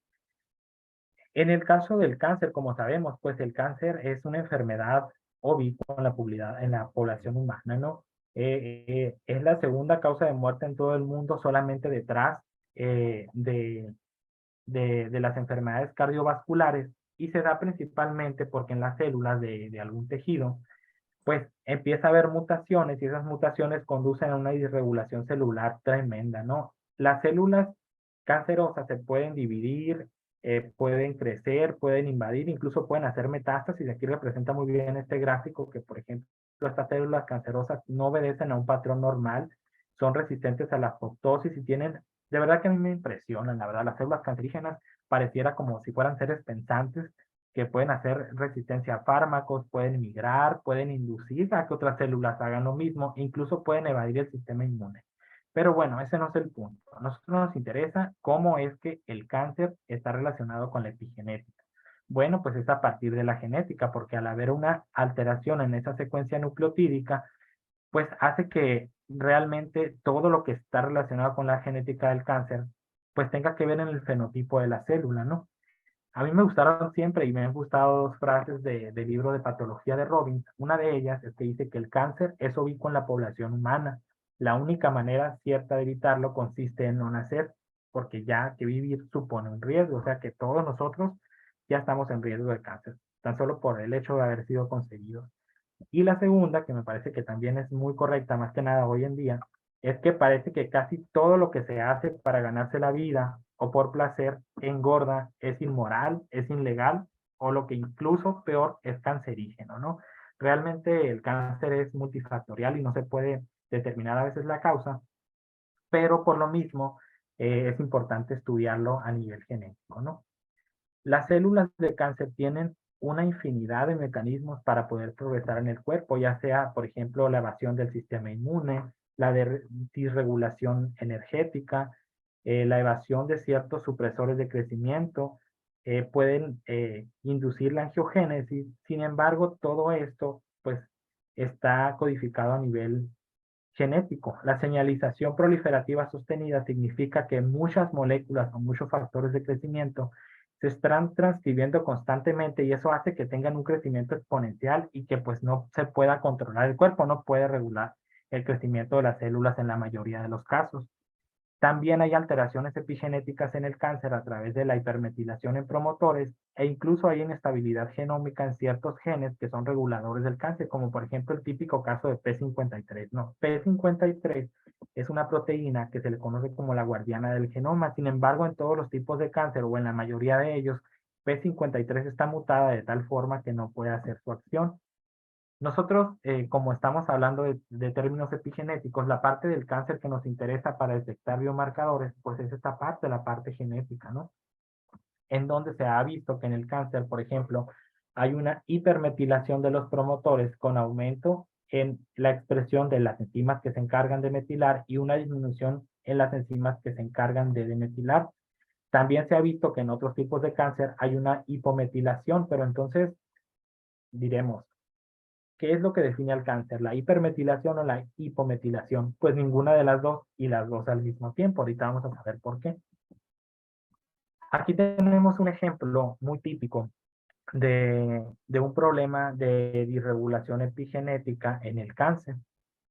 En el caso del cáncer, como sabemos, pues el cáncer es una enfermedad obvia en la población humana, ¿no? Es la segunda causa de muerte en todo el mundo, solamente detrás de las enfermedades cardiovasculares y se da principalmente porque en las células de algún tejido pues empieza a haber mutaciones y esas mutaciones conducen a una disregulación celular tremenda, ¿no? Las células cancerosas se pueden dividir pueden crecer, pueden invadir, incluso pueden hacer metástasis. Aquí representa muy bien este gráfico que, por ejemplo, estas células cancerosas no obedecen a un patrón normal, son resistentes a la apoptosis y tienen, de verdad que a mí me impresionan, la verdad, las células cancerígenas pareciera como si fueran seres pensantes que pueden hacer resistencia a fármacos, pueden migrar, pueden inducir a que otras células hagan lo mismo, incluso pueden evadir el sistema inmune. Pero bueno, ese no es el punto. A nosotros nos interesa cómo es que el cáncer está relacionado con la epigenética. Bueno, pues es a partir de la genética, porque al haber una alteración en esa secuencia nucleotídica, pues hace que realmente todo lo que está relacionado con la genética del cáncer, pues tenga que ver en el fenotipo de la célula, ¿no? A mí me gustaron siempre y me han gustado dos frases del libro de patología de Robbins. Una de ellas es que dice que el cáncer es ubicuo en la población humana. La única manera cierta de evitarlo consiste en no nacer, porque ya que vivir supone un riesgo, o sea que todos nosotros ya estamos en riesgo de cáncer, tan solo por el hecho de haber sido concebidos. Y la segunda, que me parece que también es muy correcta, más que nada hoy en día, es que parece que casi todo lo que se hace para ganarse la vida o por placer engorda, es inmoral, es ilegal o lo que incluso peor es cancerígeno, ¿no? Realmente el cáncer es multifactorial y no se puede determinar a veces la causa, pero por lo mismo es importante estudiarlo a nivel genético, ¿no? Las células de cáncer tienen una infinidad de mecanismos para poder progresar en el cuerpo, ya sea, por ejemplo, la evasión del sistema inmune, la disregulación energética, la evasión de ciertos supresores de crecimiento, pueden inducir la angiogénesis. Sin embargo, todo esto, pues, está codificado a nivel genético. La señalización proliferativa sostenida significa que muchas moléculas o muchos factores de crecimiento se están transcribiendo constantemente y eso hace que tengan un crecimiento exponencial y que pues no se pueda controlar. El cuerpo no puede regular el crecimiento de las células en la mayoría de los casos. También hay alteraciones epigenéticas en el cáncer a través de la hipermetilación en promotores e incluso hay inestabilidad genómica en ciertos genes que son reguladores del cáncer, como por ejemplo el típico caso de P53. No, P53 es una proteína que se le conoce como la guardiana del genoma. Sin embargo, en todos los tipos de cáncer o en la mayoría de ellos, P53 está mutada de tal forma que no puede hacer su acción. Nosotros, como estamos hablando de términos epigenéticos, la parte del cáncer que nos interesa para detectar biomarcadores, pues es esta parte, la parte genética, ¿no? En donde se ha visto que en el cáncer, por ejemplo, hay una hipermetilación de los promotores con aumento en la expresión de las enzimas que se encargan de metilar y una disminución en las enzimas que se encargan de demetilar. También se ha visto que en otros tipos de cáncer hay una hipometilación, pero entonces diremos, ¿qué es lo que define al cáncer? ¿La hipermetilación o la hipometilación? Pues ninguna de las dos y las dos al mismo tiempo. Ahorita vamos a saber por qué. Aquí tenemos un ejemplo muy típico de un problema de disregulación epigenética en el cáncer.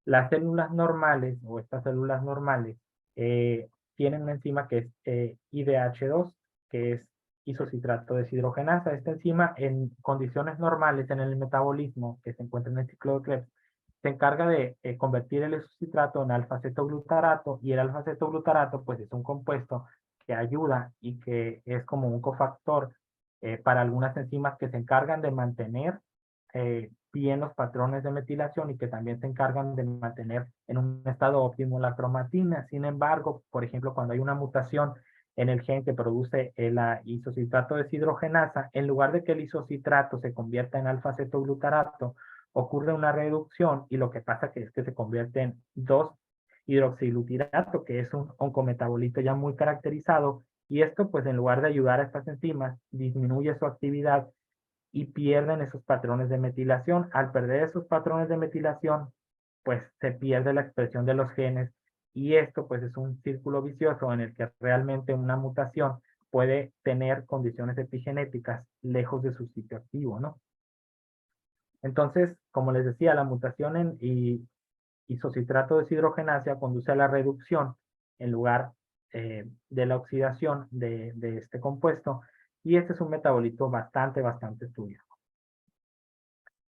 Las células normales o estas células normales tienen una enzima que es IDH2, que es isocitrato deshidrogenasa. Esta enzima en condiciones normales en el metabolismo que se encuentra en el ciclo de Krebs se encarga de convertir el isocitrato en alfa-cetoglutarato y el alfa-cetoglutarato pues es un compuesto que ayuda y que es como un cofactor para algunas enzimas que se encargan de mantener bien los patrones de metilación y que también se encargan de mantener en un estado óptimo la cromatina. Sin embargo, por ejemplo, cuando hay una mutación en el gen que produce la isocitrato deshidrogenasa, en lugar de que el isocitrato se convierta en alfa-cetoglutarato, ocurre una reducción y lo que pasa es que se convierte en 2-hidroxilutirato, que es un oncometabolito ya muy caracterizado, y esto pues en lugar de ayudar a estas enzimas, disminuye su actividad y pierden esos patrones de metilación. Al perder esos patrones de metilación, pues se pierde la expresión de los genes y esto pues es un círculo vicioso en el que realmente una mutación puede tener condiciones epigenéticas lejos de su sitio activo, ¿no? Entonces, como les decía, la mutación en isocitrato deshidrogenasa conduce a la reducción en lugar de la oxidación de este compuesto y este es un metabolito bastante estudiado.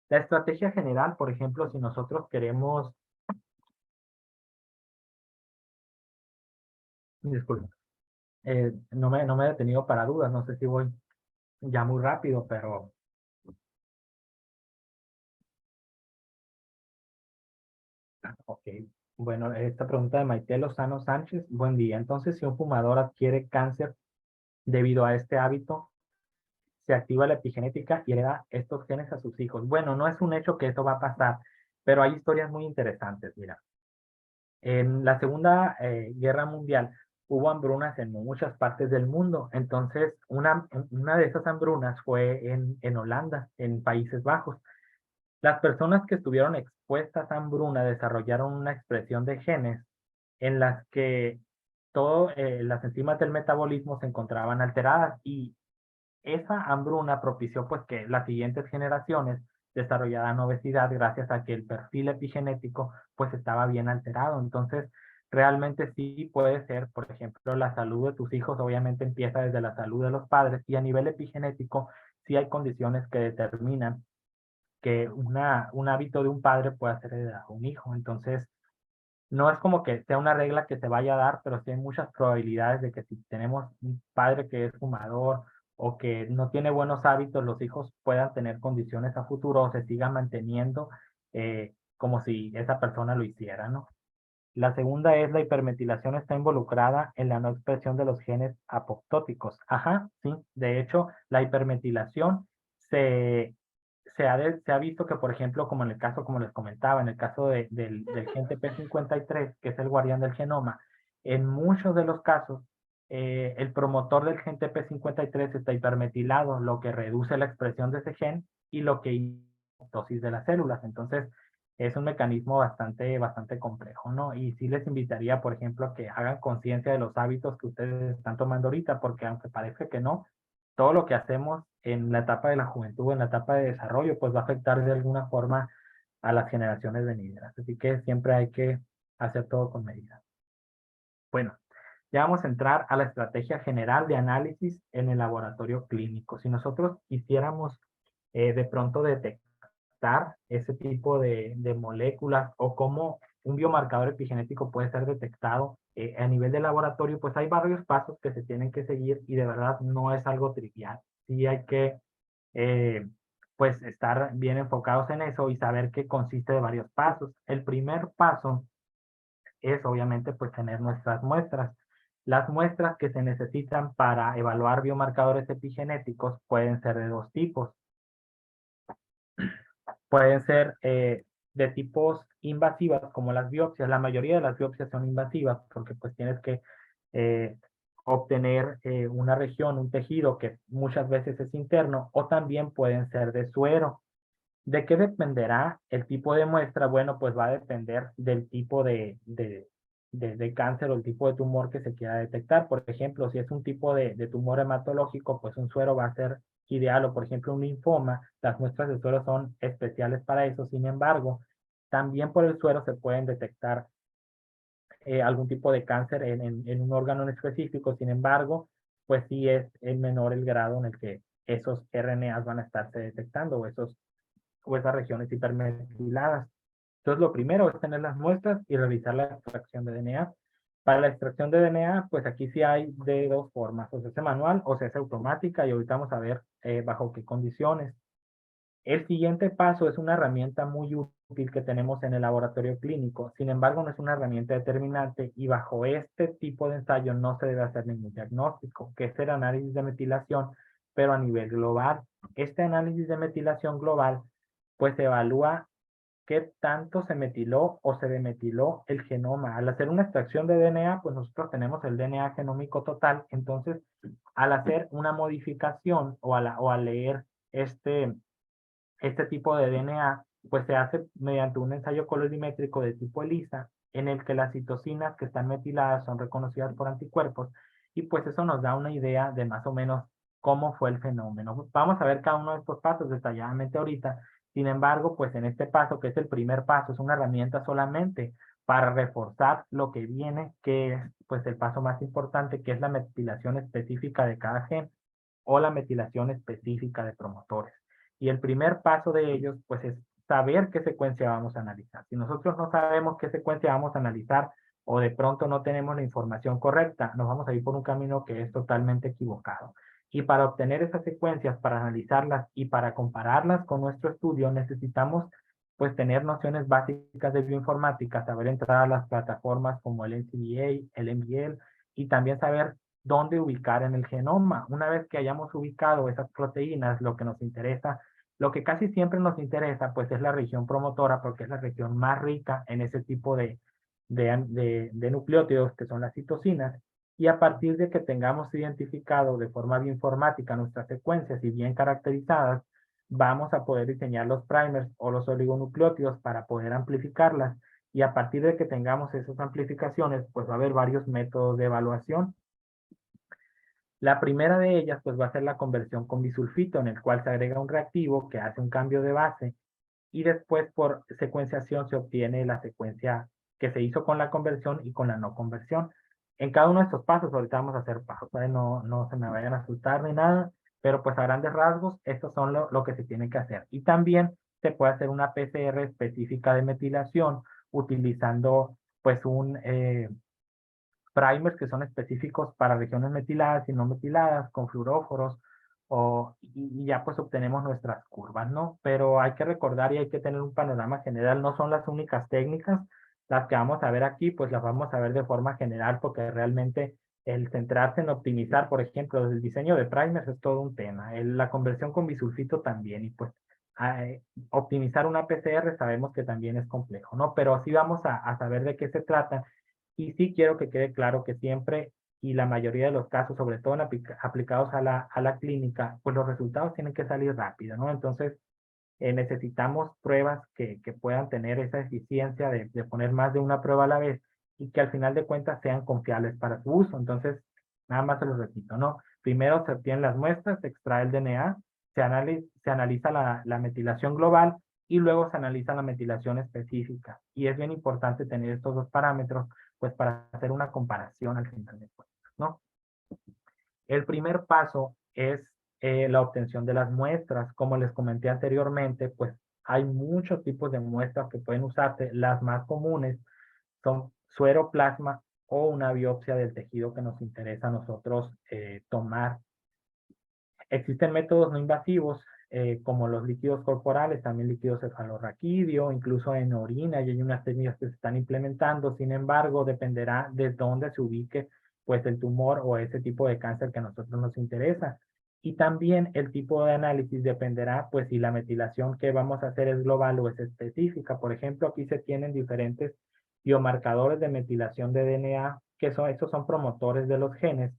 La estrategia general, por ejemplo, si nosotros queremos, disculpen, No me he detenido para dudas, no sé si voy ya muy rápido, pero ok. Bueno, esta pregunta de Maite Lozano Sánchez, buen día. Entonces, si un fumador adquiere cáncer debido a este hábito, se activa la epigenética y hereda estos genes a sus hijos. Bueno, no es un hecho que eso va a pasar, pero hay historias muy interesantes. Mira, en la Segunda Guerra Mundial hubo hambrunas en muchas partes del mundo. Entonces, una de esas hambrunas fue en Holanda, en Países Bajos. Las personas que estuvieron expuestas a hambruna desarrollaron una expresión de genes en las que todas las enzimas del metabolismo se encontraban alteradas y esa hambruna propició pues que las siguientes generaciones desarrollaran obesidad gracias a que el perfil epigenético pues estaba bien alterado. Entonces, realmente sí puede ser, por ejemplo, la salud de tus hijos obviamente empieza desde la salud de los padres y a nivel epigenético sí hay condiciones que determinan que un hábito de un padre puede ser heredado a un hijo. Entonces, no es como que sea una regla que se vaya a dar, pero sí hay muchas probabilidades de que si tenemos un padre que es fumador o que no tiene buenos hábitos, los hijos puedan tener condiciones a futuro o se sigan manteniendo como si esa persona lo hiciera, ¿no? La segunda es la hipermetilación está involucrada en la no expresión de los genes apoptóticos. Ajá, sí. De hecho, la hipermetilación se, se ha visto que, por ejemplo, como en el caso, como les comentaba, en el caso del gen TP53, que es el guardián del genoma, en muchos de los casos, el promotor del gen TP53 está hipermetilado, lo que reduce la expresión de ese gen y lo que inhibe la apoptosis de las células. Entonces, es un mecanismo bastante complejo, ¿no? Y sí les invitaría, por ejemplo, a que hagan conciencia de los hábitos que ustedes están tomando ahorita, porque aunque parezca que no, todo lo que hacemos en la etapa de la juventud, en la etapa de desarrollo, pues va a afectar de alguna forma a las generaciones venideras. Así que siempre hay que hacer todo con medida. Bueno, ya vamos a entrar a la estrategia general de análisis en el laboratorio clínico. Si nosotros quisiéramos de pronto detectar ese tipo de moléculas o cómo un biomarcador epigenético puede ser detectado a nivel de laboratorio, pues hay varios pasos que se tienen que seguir y de verdad no es algo trivial. Sí hay que eh, pues estar bien enfocados en eso y saber que consiste de varios pasos. El primer paso es obviamente pues tener nuestras muestras. Las muestras que se necesitan para evaluar biomarcadores epigenéticos pueden ser de dos tipos. Pueden ser de tipos invasivas como las biopsias. La mayoría de las biopsias son invasivas porque pues tienes que eh, obtener una región, un tejido que muchas veces es interno o también pueden ser de suero. ¿De qué dependerá el tipo de muestra? Bueno, pues va a depender del tipo de cáncer o el tipo de tumor que se quiera detectar. Por ejemplo, si es un tipo de tumor hematológico, pues un suero va a ser ideal, o por ejemplo un linfoma, las muestras de suero son especiales para eso. Sin embargo, también por el suero se pueden detectar algún tipo de cáncer en un órgano en específico. Sin embargo, pues sí es menor el grado en el que esos RNAs van a estarse detectando o esas regiones hipermetiladas. Entonces, lo primero es tener las muestras y realizar la extracción de DNA. Para la extracción de DNA, pues aquí sí hay de dos formas, o se hace manual o se hace automática y ahorita vamos a ver bajo qué condiciones. El siguiente paso es una herramienta muy útil que tenemos en el laboratorio clínico. Sin embargo, no es una herramienta determinante y bajo este tipo de ensayo no se debe hacer ningún diagnóstico, que es el análisis de metilación, pero a nivel global. Este análisis de metilación global, pues evalúa qué tanto se metiló o se demetiló el genoma. Al hacer una extracción de DNA, pues nosotros tenemos el DNA genómico total. Entonces, al hacer una modificación o al leer este tipo de DNA, pues se hace mediante un ensayo colorimétrico de tipo ELISA, en el que las citocinas que están metiladas son reconocidas por anticuerpos, y pues eso nos da una idea de más o menos cómo fue el fenómeno. Vamos a ver cada uno de estos pasos detalladamente ahorita. Sin embargo, pues en este paso, que es el primer paso, es una herramienta solamente para reforzar lo que viene, que es pues el paso más importante, que es la metilación específica de cada gen o la metilación específica de promotores. Y el primer paso de ellos, pues es saber qué secuencia vamos a analizar. Si nosotros no sabemos qué secuencia vamos a analizar, o de pronto no tenemos la información correcta, nos vamos a ir por un camino que es totalmente equivocado. Y para obtener esas secuencias, para analizarlas y para compararlas con nuestro estudio, necesitamos pues tener nociones básicas de bioinformática, saber entrar a las plataformas como el NCBA, el MBL, y también saber dónde ubicar en el genoma. Una vez que hayamos ubicado esas proteínas, lo que nos interesa, lo que casi siempre nos interesa, pues es la región promotora, porque es la región más rica en ese tipo de nucleótidos, que son las citocinas, y a partir de que tengamos identificado de forma bioinformática nuestras secuencias y bien caracterizadas, vamos a poder diseñar los primers o los oligonucleótidos para poder amplificarlas. Y a partir de que tengamos esas amplificaciones, pues va a haber varios métodos de evaluación. La primera de ellas, pues va a ser la conversión con bisulfito, en el cual se agrega un reactivo que hace un cambio de base y después por secuenciación se obtiene la secuencia que se hizo con la conversión y con la no conversión. En cada uno de estos pasos, ahorita vamos a hacer pasos, ¿vale? No se me vayan a asustar ni nada, pero pues a grandes rasgos, estos son lo que se tiene que hacer. Y también se puede hacer una PCR específica de metilación utilizando pues primers que son específicos para regiones metiladas y no metiladas, con fluoróforos, y ya pues obtenemos nuestras curvas, ¿no? Pero hay que recordar y hay que tener un panorama general, no son las únicas técnicas, las que vamos a ver aquí, pues las vamos a ver de forma general, porque realmente el centrarse en optimizar, por ejemplo, el diseño de primers es todo un tema, la conversión con bisulfito también, y pues optimizar una PCR sabemos que también es complejo, ¿no? Pero sí vamos a saber de qué se trata y sí quiero que quede claro que siempre y la mayoría de los casos, sobre todo en aplicados a la clínica, pues los resultados tienen que salir rápido, ¿no? Entonces, necesitamos pruebas que puedan tener esa eficiencia de poner más de una prueba a la vez y que al final de cuentas sean confiables para su uso. Entonces, nada más se los repito, ¿no? Primero se obtienen las muestras, se extrae el DNA, se analiza la metilación global y luego se analiza la metilación específica. Y es bien importante tener estos dos parámetros, pues para hacer una comparación al final de cuentas, ¿no? El primer paso es la obtención de las muestras. Como les comenté anteriormente, pues hay muchos tipos de muestras que pueden usarse. Las más comunes son suero, plasma o una biopsia del tejido que nos interesa a nosotros tomar. Existen métodos no invasivos como los líquidos corporales, también líquido cefalorraquídeo, incluso en orina, y hay unas técnicas que se están implementando. Sin embargo, dependerá de dónde se ubique pues el tumor o ese tipo de cáncer que a nosotros nos interesa. Y también el tipo de análisis dependerá pues si la metilación que vamos a hacer es global o es específica. Por ejemplo, aquí se tienen diferentes biomarcadores de metilación de DNA, que estos son promotores de los genes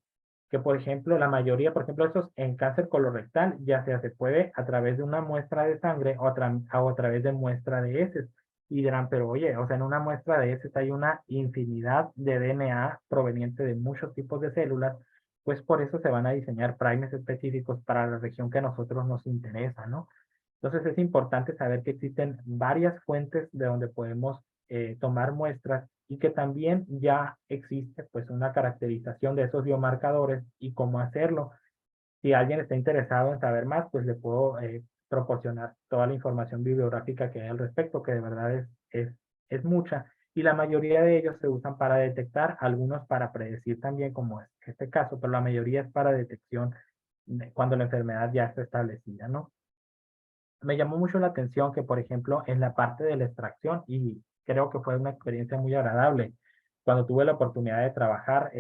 que por ejemplo, la mayoría, por ejemplo, estos en cáncer colorectal, ya sea se puede a través de una muestra de sangre o a través de muestra de heces. Y dirán, pero oye, o sea, en una muestra de heces hay una infinidad de DNA proveniente de muchos tipos de células, pues por eso se van a diseñar primers específicos para la región que a nosotros nos interesa, ¿no? Entonces es importante saber que existen varias fuentes de donde podemos tomar muestras y que también ya existe pues una caracterización de esos biomarcadores y cómo hacerlo. Si alguien está interesado en saber más, pues le puedo proporcionar toda la información bibliográfica que hay al respecto, que de verdad es mucha. Y la mayoría de ellos se usan para detectar, algunos para predecir también, como es este caso, pero la mayoría es para detección cuando la enfermedad ya está establecida, ¿no? Me llamó mucho la atención que, por ejemplo, en la parte de la extracción, y creo que fue una experiencia muy agradable, cuando tuve la oportunidad de trabajar,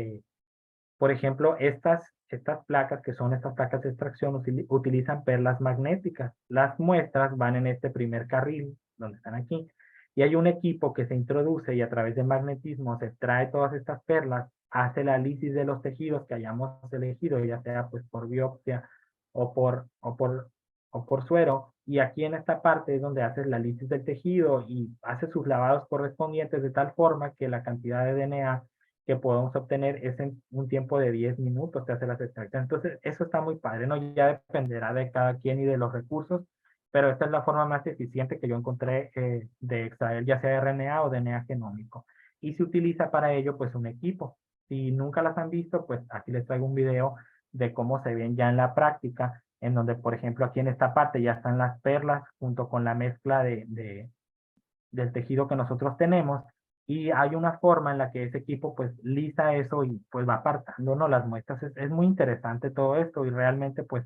por ejemplo, estas placas, que son estas placas de extracción, utilizan perlas magnéticas. Las muestras van en este primer carril, donde están aquí, y hay un equipo que se introduce y a través de magnetismo se extrae todas estas perlas, hace la lisis de los tejidos que hayamos elegido, ya sea pues por biopsia o por suero, y aquí en esta parte es donde haces la lisis del tejido y hace sus lavados correspondientes de tal forma que la cantidad de DNA que podemos obtener es en un tiempo de 10 minutos que hace las extracciones. Entonces, eso está muy padre, ¿no? Ya dependerá de cada quien y de los recursos, pero esta es la forma más eficiente que yo encontré de extraer ya sea RNA o DNA genómico. Y se utiliza para ello, pues, un equipo. Si nunca las han visto, pues aquí les traigo un video de cómo se ven ya en la práctica, en donde, por ejemplo, aquí en esta parte ya están las perlas junto con la mezcla del tejido que nosotros tenemos y hay una forma en la que ese equipo pues lisa eso y pues va apartando, ¿no? Las muestras. Es muy interesante todo esto y realmente pues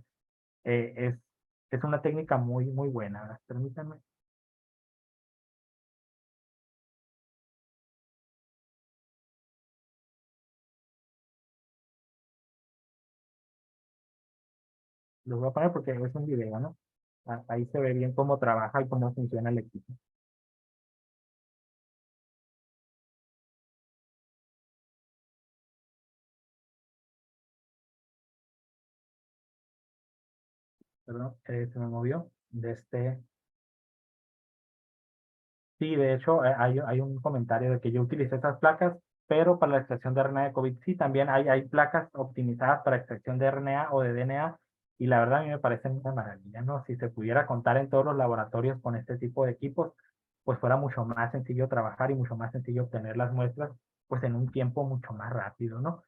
es una técnica muy, muy buena. ¿Verdad? Permítanme. Lo voy a poner porque es un video, ¿no? Ahí se ve bien cómo trabaja y cómo funciona el equipo. Perdón, se me movió. Sí, de hecho, hay un comentario de que yo utilicé esas placas, pero para la extracción de RNA de COVID, sí, también hay placas optimizadas para extracción de RNA o de DNA, y la verdad a mí me parecen una maravilla, ¿no? Si se pudiera contar en todos los laboratorios con este tipo de equipos, pues fuera mucho más sencillo trabajar y mucho más sencillo obtener las muestras, pues en un tiempo mucho más rápido, ¿no?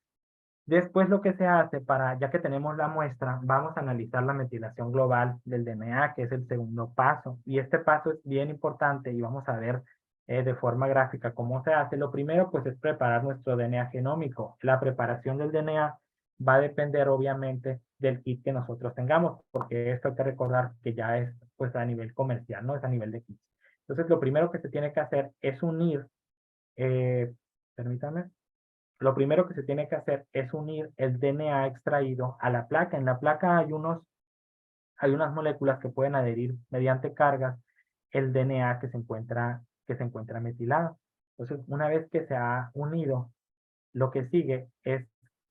Después lo que se hace para, ya que tenemos la muestra, vamos a analizar la metilación global del DNA, que es el segundo paso. Y este paso es bien importante y vamos a ver de forma gráfica cómo se hace. Lo primero pues es preparar nuestro DNA genómico. La preparación del DNA va a depender obviamente del kit que nosotros tengamos, porque esto hay que recordar que ya es pues a nivel comercial, no es a nivel de kit. Entonces lo primero que se tiene que hacer es unir, eh, permítanme, lo primero que se tiene que hacer es unir el DNA extraído a la placa. En la placa hay unas moléculas que pueden adherir mediante cargas el DNA que se encuentra metilado. Entonces, una vez que se ha unido, lo que sigue es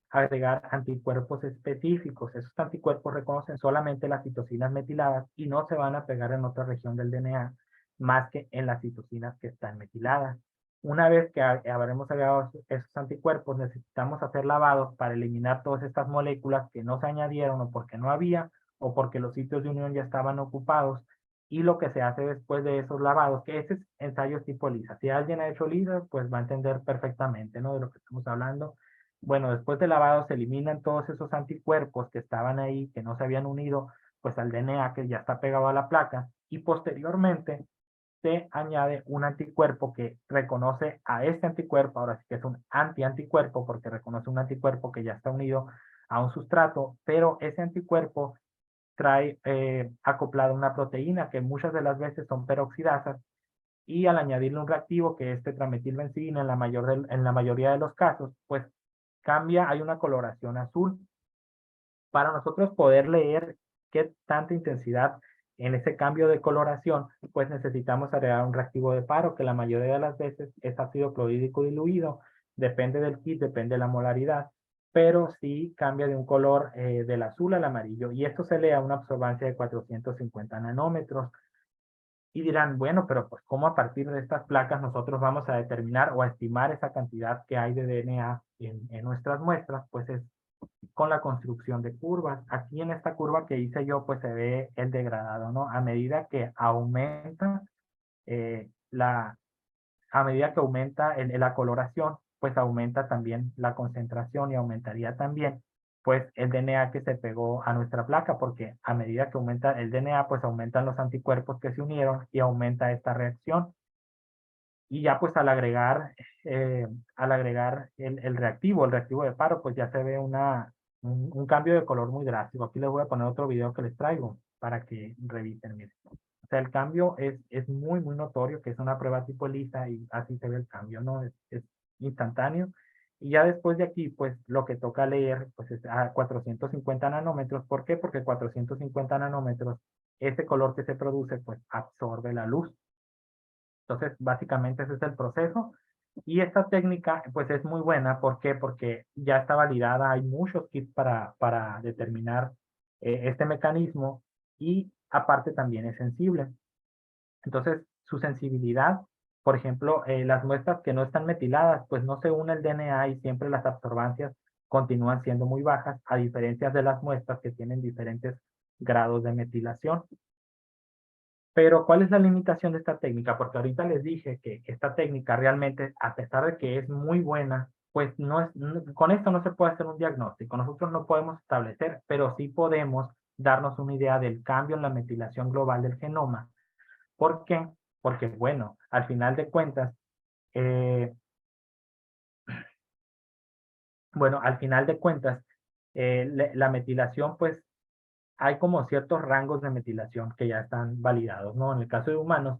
agregar anticuerpos específicos. Esos anticuerpos reconocen solamente las citocinas metiladas y no se van a pegar en otra región del DNA más que en las citocinas que están metiladas. Una vez que habremos agregado esos anticuerpos, necesitamos hacer lavados para eliminar todas estas moléculas que no se añadieron o porque no había o porque los sitios de unión ya estaban ocupados. Y lo que se hace después de esos lavados, que ese es ensayos tipo lisa. Si alguien ha hecho lisa, pues va a entender perfectamente, ¿no? De lo que estamos hablando. Bueno, después de lavado se eliminan todos esos anticuerpos que estaban ahí, que no se habían unido, pues al DNA que ya está pegado a la placa, y posteriormente se añade un anticuerpo que reconoce a este anticuerpo, ahora sí que es un antianticuerpo, porque reconoce un anticuerpo que ya está unido a un sustrato, pero ese anticuerpo trae acoplada una proteína que muchas de las veces son peroxidasas y al añadirle un reactivo que es tetrametilbenzina en la mayoría de los casos, pues cambia, hay una coloración azul. Para nosotros poder leer qué tanta intensidad en ese cambio de coloración, pues necesitamos agregar un reactivo de paro, que la mayoría de las veces es ácido clorhídrico diluido, depende del kit, depende de la molaridad, pero sí cambia de un color del azul al amarillo, y esto se lee a una absorbancia de 450 nanómetros. Y dirán, bueno, pero pues ¿cómo a partir de estas placas nosotros vamos a determinar o a estimar esa cantidad que hay de DNA en nuestras muestras? Pues es con la construcción de curvas. Aquí en esta curva que hice yo, pues se ve el degradado, ¿no? Eh, la, a medida que aumenta la coloración, pues aumenta también la concentración y aumentaría también, pues el DNA que se pegó a nuestra placa, porque a medida que aumenta el DNA, pues aumentan los anticuerpos que se unieron y aumenta esta reacción. Y ya pues al agregar el reactivo de paro, pues ya se ve un cambio de color muy drástico. Aquí les voy a poner otro video que les traigo para que revisen. Miren. O sea, el cambio es muy, muy notorio, que es una prueba tipo lisa y así se ve el cambio, ¿no? Es instantáneo. Y ya después de aquí, pues lo que toca leer, pues es a 450 nanómetros. ¿Por qué? Porque 450 nanómetros, ese color que se produce, pues absorbe la luz. Entonces, básicamente ese es el proceso. Y esta técnica, pues es muy buena. ¿Por qué? Porque ya está validada. Hay muchos kits para determinar este mecanismo y aparte también es sensible. Entonces, su sensibilidad, por ejemplo, las muestras que no están metiladas, pues no se une el DNA y siempre las absorbancias continúan siendo muy bajas, a diferencia de las muestras que tienen diferentes grados de metilación. Pero, ¿cuál es la limitación de esta técnica? Porque ahorita les dije que esta técnica realmente, a pesar de que es muy buena, pues con esto no se puede hacer un diagnóstico. Nosotros no podemos establecer, pero sí podemos darnos una idea del cambio en la metilación global del genoma. ¿Por qué? Porque, bueno, al final de cuentas, Eh, bueno, al final de cuentas, la metilación, pues hay como ciertos rangos de metilación que ya están validados, ¿no? En el caso de humanos,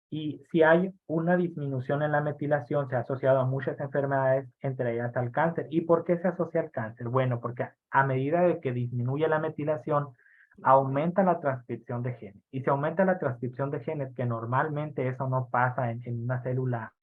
y si hay una disminución en la metilación, se ha asociado a muchas enfermedades, entre ellas al cáncer. ¿Y por qué se asocia al cáncer? Bueno, porque a medida de que disminuye la metilación, aumenta la transcripción de genes. Y si aumenta la transcripción de genes, que normalmente eso no pasa en una célula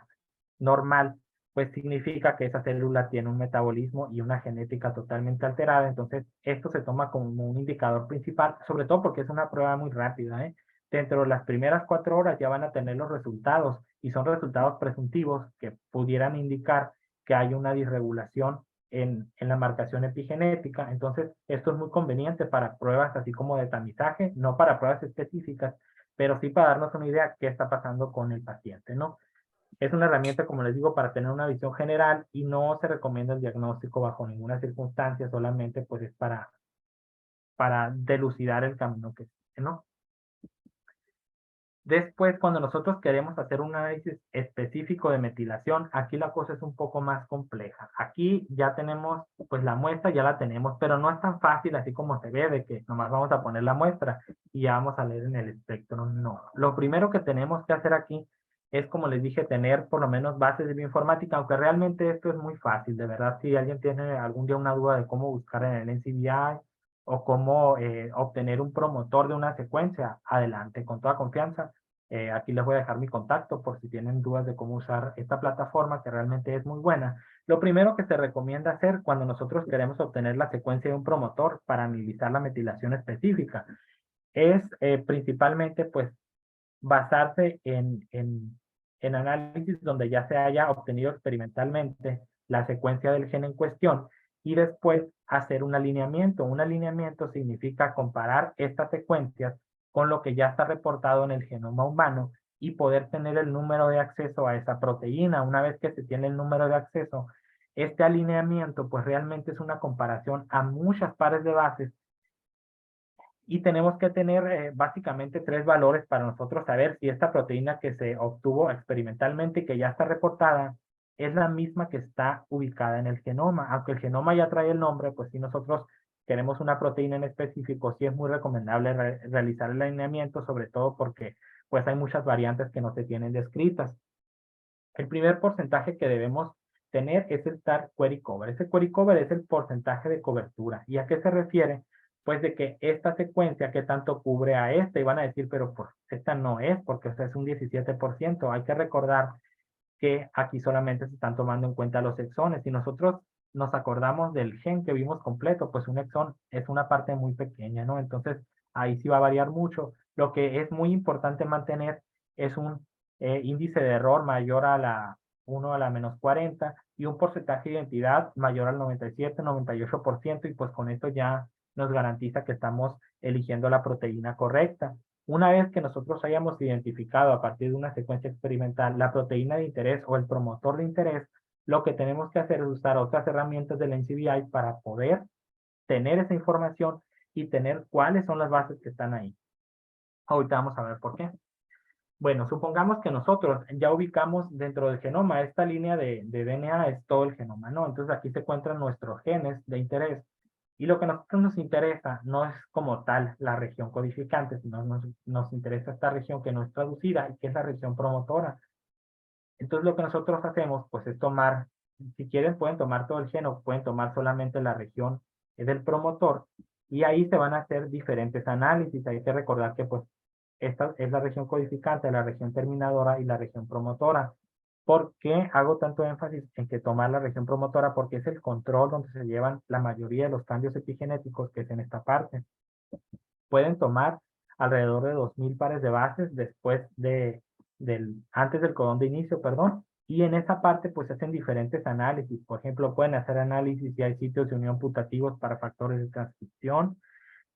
normal, pues significa que esa célula tiene un metabolismo y una genética totalmente alterada. Entonces, esto se toma como un indicador principal, sobre todo porque es una prueba muy rápida, ¿eh? Dentro de las primeras 4 horas ya van a tener los resultados y son resultados presuntivos que pudieran indicar que hay una disregulación en la marcación epigenética. Entonces, esto es muy conveniente para pruebas así como de tamizaje, no para pruebas específicas, pero sí para darnos una idea de qué está pasando con el paciente, ¿no? Es una herramienta, como les digo, para tener una visión general y no se recomienda el diagnóstico bajo ninguna circunstancia, solamente pues es para delucidar el camino que sigue, ¿no? Después, cuando nosotros queremos hacer un análisis específico de metilación, aquí la cosa es un poco más compleja. Aquí ya tenemos, pues la muestra ya la tenemos, pero no es tan fácil así como se ve, de que nomás vamos a poner la muestra y ya vamos a leer en el espectro. No. Lo primero que tenemos que hacer aquí es, como les dije, tener por lo menos bases de bioinformática, aunque realmente esto es muy fácil. De verdad, si alguien tiene algún día una duda de cómo buscar en el NCBI, o cómo obtener un promotor de una secuencia, adelante, con toda confianza. Aquí les voy a dejar mi contacto por si tienen dudas de cómo usar esta plataforma, que realmente es muy buena. Lo primero que se recomienda hacer cuando nosotros queremos obtener la secuencia de un promotor para analizar la metilación específica es principalmente pues basarse en análisis donde ya se haya obtenido experimentalmente la secuencia del gen en cuestión y después hacer un alineamiento. Un alineamiento significa comparar estas secuencias con lo que ya está reportado en el genoma humano y poder tener el número de acceso a esa proteína. Una vez que se tiene el número de acceso, este alineamiento pues realmente es una comparación a muchas pares de bases y tenemos que tener básicamente 3 valores para nosotros saber si esta proteína que se obtuvo experimentalmente y que ya está reportada es la misma que está ubicada en el genoma. Aunque el genoma ya trae el nombre, pues si nosotros queremos una proteína en específico, sí es muy recomendable realizar el alineamiento, sobre todo porque pues hay muchas variantes que no se tienen descritas. El primer porcentaje que debemos tener es el Star Query Cover. Ese Query Cover es el porcentaje de cobertura. ¿Y a qué se refiere? Pues de que esta secuencia que tanto cubre a esta, y van a decir, pero pues esta no es, porque esta es un 17%. Hay que recordar que aquí solamente se están tomando en cuenta los exones. Si nosotros nos acordamos del gen que vimos completo, pues un exón es una parte muy pequeña, ¿no? Entonces, ahí sí va a variar mucho. Lo que es muy importante mantener es un índice de error mayor a la 1 a la menos 40 y un porcentaje de identidad mayor al 97, 98%, y pues con esto ya nos garantiza que estamos eligiendo la proteína correcta. Una vez que nosotros hayamos identificado a partir de una secuencia experimental la proteína de interés o el promotor de interés, lo que tenemos que hacer es usar otras herramientas del NCBI para poder tener esa información y tener cuáles son las bases que están ahí. Ahorita vamos a ver por qué. Bueno, supongamos que nosotros ya ubicamos dentro del genoma, esta línea de DNA es todo el genoma, ¿no? Entonces aquí se encuentran nuestros genes de interés. Y lo que a nosotros nos interesa no es como tal la región codificante, sino nos interesa esta región que no es traducida y que es la región promotora. Entonces lo que nosotros hacemos pues es tomar, si quieren pueden tomar todo el gen o pueden tomar solamente la región del promotor y ahí se van a hacer diferentes análisis. Hay que recordar que pues esta es la región codificante, la región terminadora y la región promotora. ¿Por qué hago tanto énfasis en que tomar la región promotora? Porque es el control donde se llevan la mayoría de los cambios epigenéticos que es en esta parte. Pueden tomar alrededor de 2000 pares de bases antes del codón de inicio, perdón, y en esa parte pues hacen diferentes análisis. Por ejemplo, pueden hacer análisis si hay sitios de unión putativos para factores de transcripción,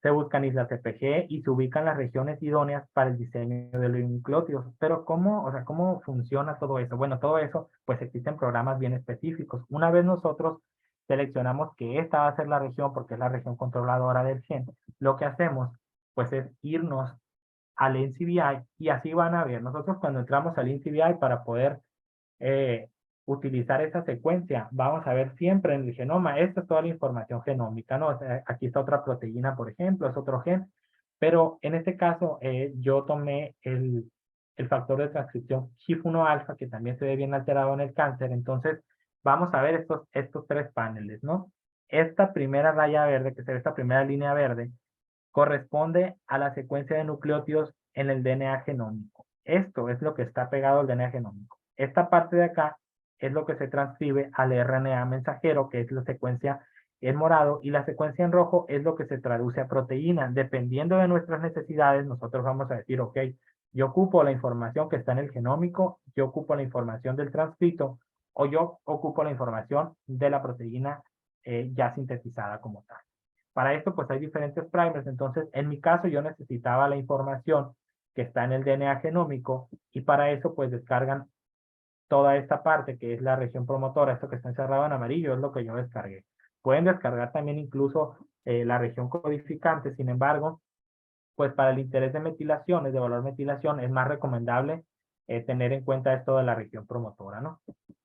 se buscan islas CPG y se ubican las regiones idóneas para el diseño de los nucleótidos. Pero ¿cómo, o sea, cómo funciona todo eso? Bueno, todo eso, pues existen programas bien específicos. Una vez nosotros seleccionamos que esta va a ser la región porque es la región controladora del gen, lo que hacemos, pues es irnos al NCBI y así van a ver. Nosotros cuando entramos al NCBI para poder utilizar esa secuencia, vamos a ver siempre en el genoma, esta es toda la información genómica, ¿no? O sea, aquí está otra proteína, por ejemplo, es otro gen, pero en este caso yo tomé el factor de transcripción HIF1 alfa, que también se ve bien alterado en el cáncer, entonces vamos a ver estos tres paneles, ¿no? Esta primera raya verde, que se ve esta primera línea verde, corresponde a la secuencia de nucleótidos en el DNA genómico. Esto es lo que está pegado al DNA genómico. Esta parte de acá es lo que se transcribe al RNA mensajero, que es la secuencia en morado, y la secuencia en rojo es lo que se traduce a proteína. Dependiendo de nuestras necesidades, nosotros vamos a decir, ok, yo ocupo la información que está en el genómico, yo ocupo la información del transcrito, o yo ocupo la información de la proteína ya sintetizada como tal. Para esto, pues hay diferentes primers. Entonces, en mi caso, yo necesitaba la información que está en el DNA genómico y para eso, pues descargan toda esta parte que es la región promotora, esto que está encerrado en amarillo, es lo que yo descargué. Pueden descargar también incluso la región codificante, sin embargo, pues para el interés de metilaciones, de valor metilación, es más recomendable tener en cuenta esto de la región promotora, ¿no?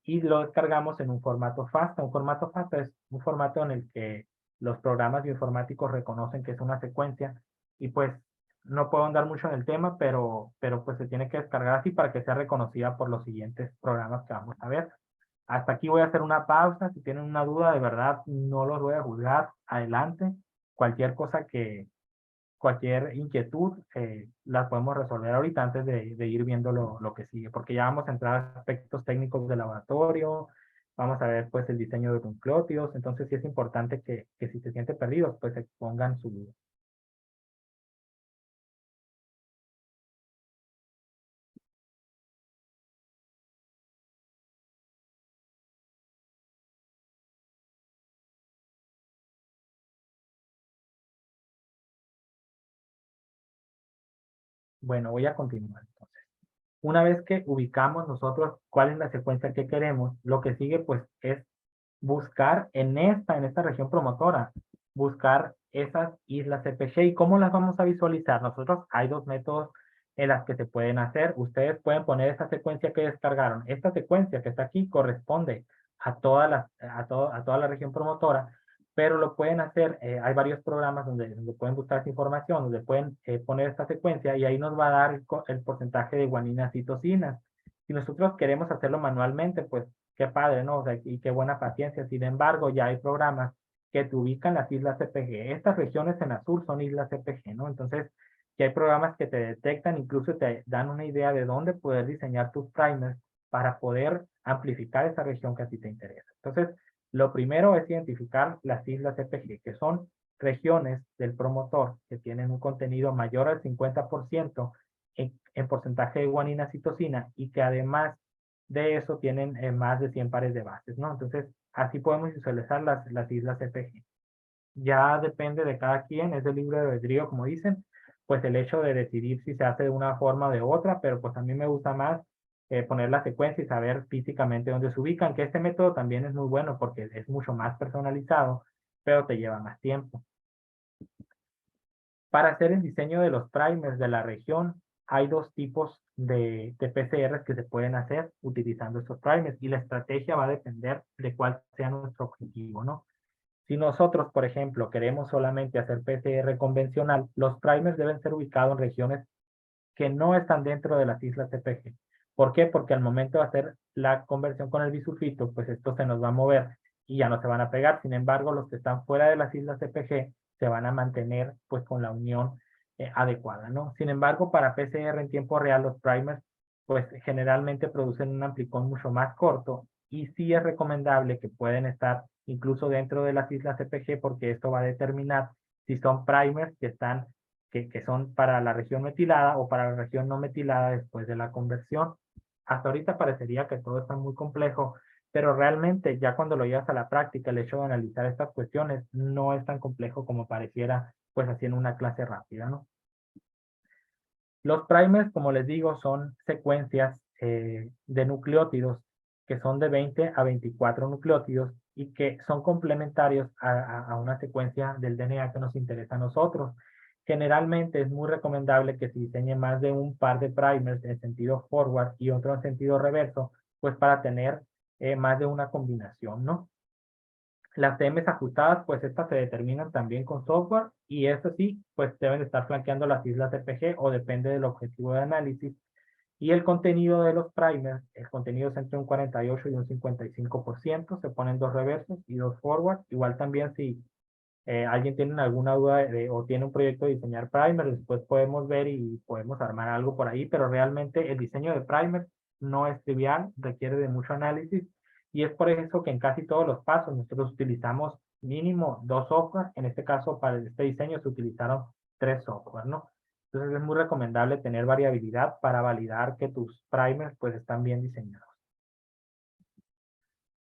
Y lo descargamos en un formato FASTA. Un formato FASTA es un formato en el que los programas bioinformáticos reconocen que es una secuencia y pues no puedo andar mucho en el tema, pero pues se tiene que descargar así para que sea reconocida por los siguientes programas que vamos a ver. Hasta aquí voy a hacer una pausa. Si tienen una duda, de verdad, no los voy a juzgar. Adelante. Cualquier cosa cualquier inquietud la podemos resolver ahorita antes de ir viendo lo que sigue, porque ya vamos a entrar a aspectos técnicos de laboratorio, vamos a ver pues el diseño de nucleótidos, entonces sí es importante que si se sienten perdidos, pues se pongan su duda. Bueno, voy a continuar entonces. Una vez que ubicamos nosotros cuál es la secuencia que queremos, lo que sigue pues es buscar en esta región promotora, buscar esas islas CPG. ¿Y cómo las vamos a visualizar? Nosotros hay dos métodos en las que se pueden hacer. Ustedes pueden poner esa secuencia que descargaron. Esta secuencia que está aquí corresponde a toda la región promotora, pero lo pueden hacer, hay varios programas donde pueden buscar esa información, donde pueden poner esta secuencia y ahí nos va a dar el porcentaje de guaninas y citocinas. Si nosotros queremos hacerlo manualmente, pues qué padre, ¿no? O sea, y qué buena paciencia. Sin embargo, ya hay programas que te ubican las islas CPG. Estas regiones en azul son islas CPG, ¿no? Entonces, ya hay programas que te detectan, incluso te dan una idea de dónde poder diseñar tus primers para poder amplificar esa región que a ti te interesa. Entonces, lo primero es identificar las islas CPG, que son regiones del promotor que tienen un contenido mayor al 50% en porcentaje de guanina citosina y que además de eso tienen más de 100 pares de bases, ¿no? Entonces, así podemos visualizar las islas CPG. Ya depende de cada quien, es el libre albedrío, como dicen, pues el hecho de decidir si se hace de una forma o de otra, pero pues a mí me gusta más poner la secuencia y saber físicamente dónde se ubican, que este método también es muy bueno porque es mucho más personalizado, pero te lleva más tiempo. Para hacer el diseño de los primers de la región, hay dos tipos de PCRs que se pueden hacer utilizando estos primers y la estrategia va a depender de cuál sea nuestro objetivo, ¿no? Si nosotros, por ejemplo, queremos solamente hacer PCR convencional, los primers deben ser ubicados en regiones que no están dentro de las islas CPG. ¿Por qué? Porque al momento de hacer la conversión con el bisulfito, pues esto se nos va a mover y ya no se van a pegar. Sin embargo, los que están fuera de las islas CPG se van a mantener pues con la unión adecuada, ¿no? Sin embargo, para PCR en tiempo real, los primers pues generalmente producen un amplicón mucho más corto y sí es recomendable que pueden estar incluso dentro de las islas CPG porque esto va a determinar si son primers que son para la región metilada o para la región no metilada después de la conversión. Hasta ahorita parecería que todo está muy complejo, pero realmente ya cuando lo llevas a la práctica, el hecho de analizar estas cuestiones no es tan complejo como pareciera, pues así en una clase rápida, ¿no? Los primers, como les digo, son secuencias de nucleótidos que son de 20 a 24 nucleótidos y que son complementarios a una secuencia del DNA que nos interesa a nosotros. Generalmente es muy recomendable que se diseñe más de un par de primers en sentido forward y otro en sentido reverso pues para tener más de una combinación, ¿no? Las TMs ajustadas, pues estas se determinan también con software y estas sí, pues deben de estar flanqueando las islas CPG o depende del objetivo de análisis. Y el contenido de los primers, el contenido es entre un 48 y un 55%, se ponen dos reversos y dos forward. Igual también si alguien tiene alguna duda o tiene un proyecto de diseñar primer, después podemos ver y podemos armar algo por ahí, pero realmente el diseño de primer no es trivial, requiere de mucho análisis y es por eso que en casi todos los pasos nosotros utilizamos mínimo dos software. En este caso, para este diseño se utilizaron tres software, ¿no? Entonces es muy recomendable tener variabilidad para validar que tus primers pues están bien diseñados.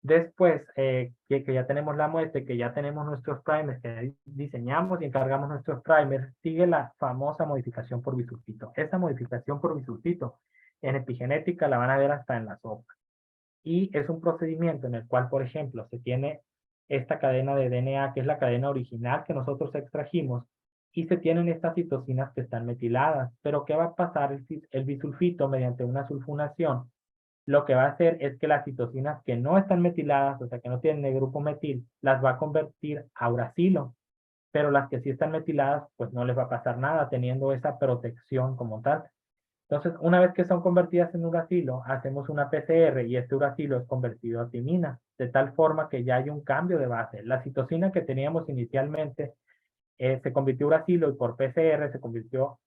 Después que ya tenemos la muestra, que ya tenemos nuestros primers, que diseñamos y encargamos nuestros primers, sigue la famosa modificación por bisulfito. Esa modificación por bisulfito en epigenética la van a ver hasta en la sopa. Y es un procedimiento en el cual, por ejemplo, se tiene esta cadena de DNA, que es la cadena original que nosotros extrajimos, y se tienen estas citocinas que están metiladas. Pero ¿qué va a pasar el bisulfito mediante una sulfonación? Lo que va a hacer es que las citocinas que no están metiladas, o sea, que no tienen el grupo metil, las va a convertir a uracilo, pero las que sí están metiladas, pues no les va a pasar nada, teniendo esa protección como tal. Entonces, una vez que son convertidas en uracilo, hacemos una PCR y este uracilo es convertido a timina, de tal forma que ya hay un cambio de base. La citosina que teníamos inicialmente se convirtió a uracilo y por PCR se convirtió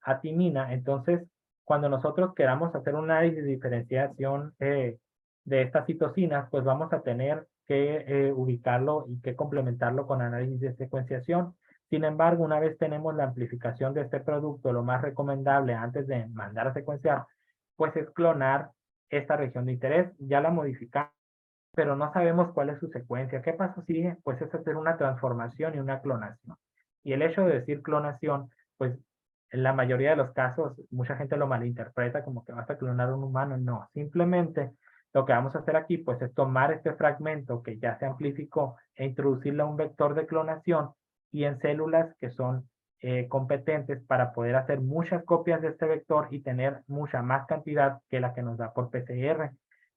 a timina. Entonces, cuando nosotros queramos hacer un análisis de diferenciación de estas citocinas, pues vamos a tener que ubicarlo y que complementarlo con análisis de secuenciación. Sin embargo, una vez tenemos la amplificación de este producto, lo más recomendable antes de mandar a secuenciar, pues es clonar esta región de interés. Ya la modificamos, pero no sabemos cuál es su secuencia. ¿Qué paso sigue? Pues es hacer una transformación y una clonación. Y el hecho de decir clonación, pues en la mayoría de los casos, mucha gente lo malinterpreta como que vas a clonar un humano. No, simplemente lo que vamos a hacer aquí, pues es tomar este fragmento que ya se amplificó e introducirlo a un vector de clonación y en células que son competentes para poder hacer muchas copias de este vector y tener mucha más cantidad que la que nos da por PCR.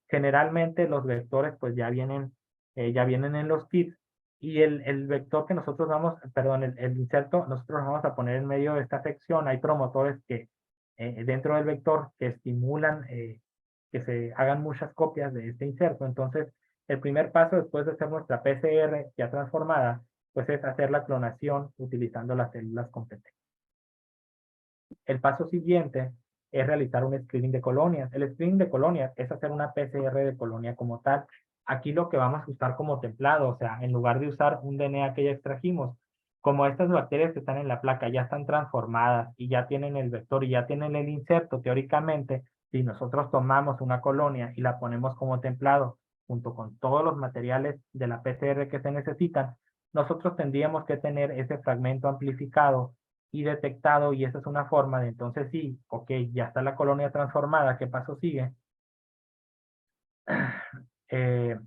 Generalmente los vectores pues ya vienen en los kits y el vector que nosotros vamos, perdón, el inserto, nosotros vamos a poner en medio de esta sección. Hay promotores que dentro del vector que estimulan que se hagan muchas copias de este inserto. Entonces, el primer paso después de hacer nuestra PCR ya transformada, pues es hacer la clonación utilizando las células competentes. El paso siguiente es realizar un screening de colonias. El screening de colonias es hacer una PCR de colonia como tal. Aquí lo que vamos a usar como templado, o sea, en lugar de usar un DNA que ya extrajimos, como estas bacterias que están en la placa ya están transformadas y ya tienen el vector y ya tienen el inserto, teóricamente, si nosotros tomamos una colonia y la ponemos como templado, junto con todos los materiales de la PCR que se necesitan, nosotros tendríamos que tener ese fragmento amplificado y detectado, y esa es una forma de entonces sí, ok, ya está la colonia transformada, ¿qué paso sigue? Eh,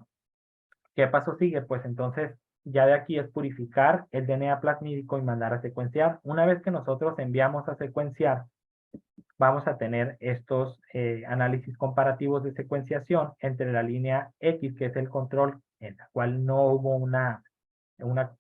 ¿Qué paso sigue? Pues entonces ya de aquí es purificar el DNA plasmídico y mandar a secuenciar. Una vez que nosotros enviamos a secuenciar, vamos a tener estos análisis comparativos de secuenciación entre la línea X, que es el control, en la cual no hubo una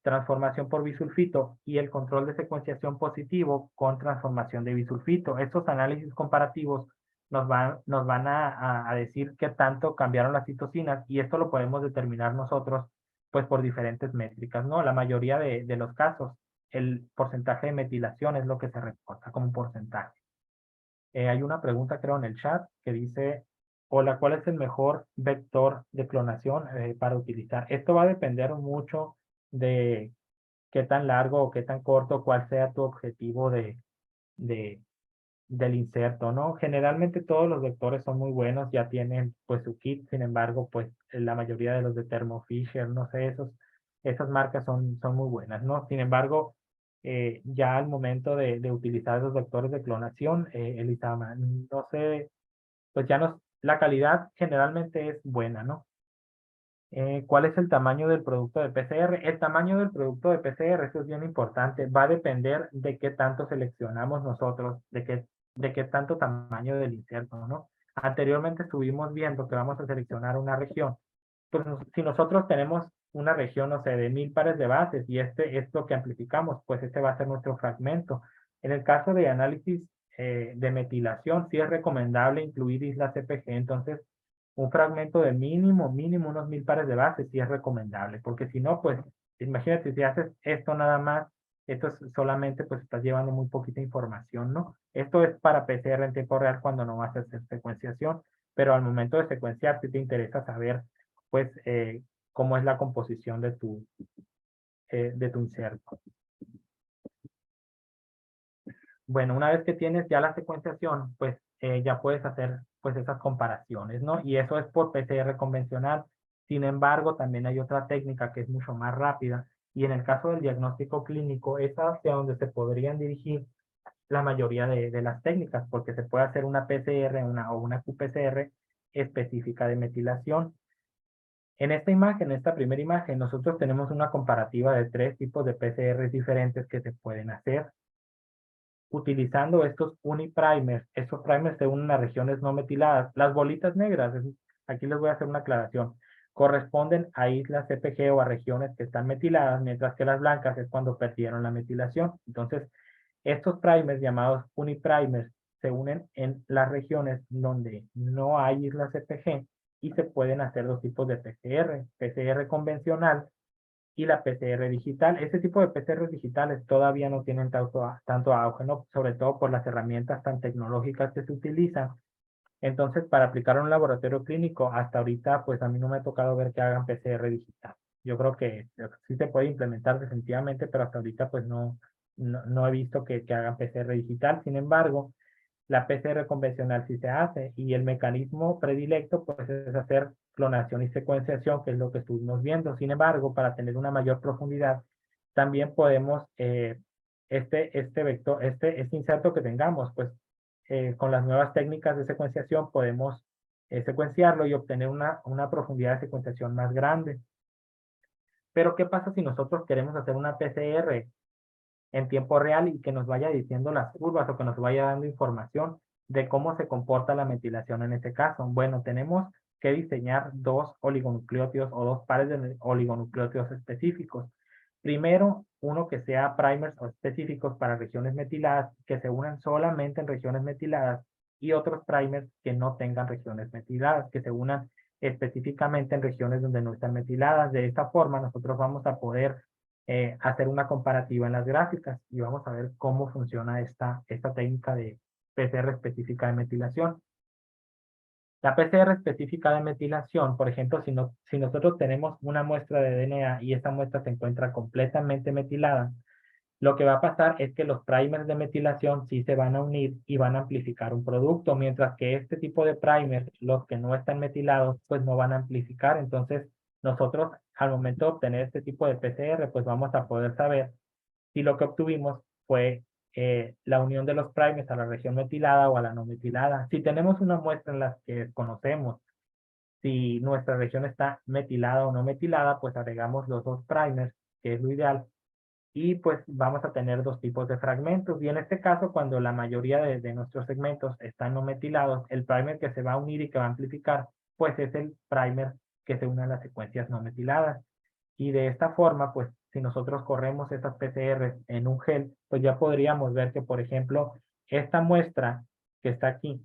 transformación por bisulfito, y el control de secuenciación positivo con transformación de bisulfito. Estos análisis comparativos nos van a decir qué tanto cambiaron las citocinas y esto lo podemos determinar nosotros pues por diferentes métricas, ¿no? La mayoría de los casos, el porcentaje de metilación es lo que se reporta como porcentaje. Hay una pregunta creo en el chat que dice, hola, ¿cuál es el mejor vector de clonación para utilizar? Esto va a depender mucho de qué tan largo o qué tan corto, cuál sea tu objetivo de, del inserto, ¿no? Generalmente todos los vectores son muy buenos, ya tienen pues su kit. Sin embargo, pues la mayoría de los de Thermo Fisher, no sé, esas marcas son muy buenas, ¿no? Sin embargo, ya al momento de utilizar los vectores de clonación, Elisama, no sé, pues ya no, la calidad generalmente es buena, ¿no? ¿Cuál es el tamaño del producto de PCR? El tamaño del producto de PCR, eso es bien importante, va a depender de qué tanto seleccionamos nosotros, de qué tanto tamaño del inserto, ¿no? Anteriormente estuvimos viendo que vamos a seleccionar una región. Pues si nosotros tenemos una región, no sé, de 1000 pares de bases y este es lo que amplificamos, pues este va a ser nuestro fragmento. En el caso de análisis de metilación, sí es recomendable incluir islas CPG, entonces un fragmento de mínimo unos 1000 pares de bases sí es recomendable, porque si no, pues imagínate si haces esto nada más, esto es solamente pues estás llevando muy poquita información, ¿no? Esto es para PCR en tiempo real cuando no vas a hacer secuenciación, pero al momento de secuenciar sí te interesa saber pues cómo es la composición de tu inserto. Bueno, una vez que tienes ya la secuenciación, pues ya puedes hacer pues esas comparaciones, ¿no? Y eso es por PCR convencional. Sin embargo, también hay otra técnica que es mucho más rápida y en el caso del diagnóstico clínico es hacia donde se podrían dirigir la mayoría de las técnicas, porque se puede hacer una PCR o una qPCR específica de metilación. En esta imagen, en esta primera imagen, nosotros tenemos una comparativa de 3 tipos de PCRs diferentes que se pueden hacer utilizando estos uniprimers. Estos primers se unen a regiones no metiladas. Las bolitas negras, aquí les voy a hacer una aclaración, corresponden a islas CPG o a regiones que están metiladas, mientras que las blancas es cuando perdieron la metilación. Entonces, estos primers llamados uniprimers se unen en las regiones donde no hay islas CPG y se pueden hacer 2 tipos de PCR, PCR convencional y la PCR digital. Este tipo de PCR digitales todavía no tienen tanto auge, ¿no? Sobre todo por las herramientas tan tecnológicas que se utilizan. Entonces, para aplicar a un laboratorio clínico, hasta ahorita, pues a mí no me ha tocado ver que hagan PCR digital. Yo creo que sí se puede implementar definitivamente, pero hasta ahorita, pues no he visto que hagan PCR digital. Sin embargo, la PCR convencional sí se hace y el mecanismo predilecto pues es hacer clonación y secuenciación, que es lo que estuvimos viendo. Sin embargo, para tener una mayor profundidad, también podemos, este vector, este inserto que tengamos, pues con las nuevas técnicas de secuenciación podemos secuenciarlo y obtener una profundidad de secuenciación más grande. Pero ¿qué pasa si nosotros queremos hacer una PCR en tiempo real y que nos vaya diciendo las curvas o que nos vaya dando información de cómo se comporta la metilación en este caso? Bueno, tenemos que diseñar 2 oligonucleótidos o 2 pares de oligonucleótidos específicos. Primero, uno que sea primers o específicos para regiones metiladas, que se unan solamente en regiones metiladas, y otros primers que no tengan regiones metiladas, que se unan específicamente en regiones donde no están metiladas. De esta forma, nosotros vamos a poder hacer una comparativa en las gráficas y vamos a ver cómo funciona esta técnica de PCR específica de metilación. La PCR específica de metilación, por ejemplo, si nosotros tenemos una muestra de DNA y esta muestra se encuentra completamente metilada, lo que va a pasar es que los primers de metilación sí se van a unir y van a amplificar un producto, mientras que este tipo de primers, los que no están metilados, pues no van a amplificar. Entonces, nosotros al momento de obtener este tipo de PCR, pues vamos a poder saber si lo que obtuvimos fue la unión de los primers a la región metilada o a la no metilada. Si tenemos una muestra en la que desconocemos si nuestra región está metilada o no metilada, pues agregamos los 2 primers, que es lo ideal, y pues vamos a tener 2 tipos de fragmentos. Y en este caso, cuando la mayoría de nuestros segmentos están no metilados, el primer que se va a unir y que va a amplificar, pues es el primer que se une a las secuencias no metiladas. Y de esta forma, pues si nosotros corremos estas PCR en un gel, pues ya podríamos ver que, por ejemplo, esta muestra que está aquí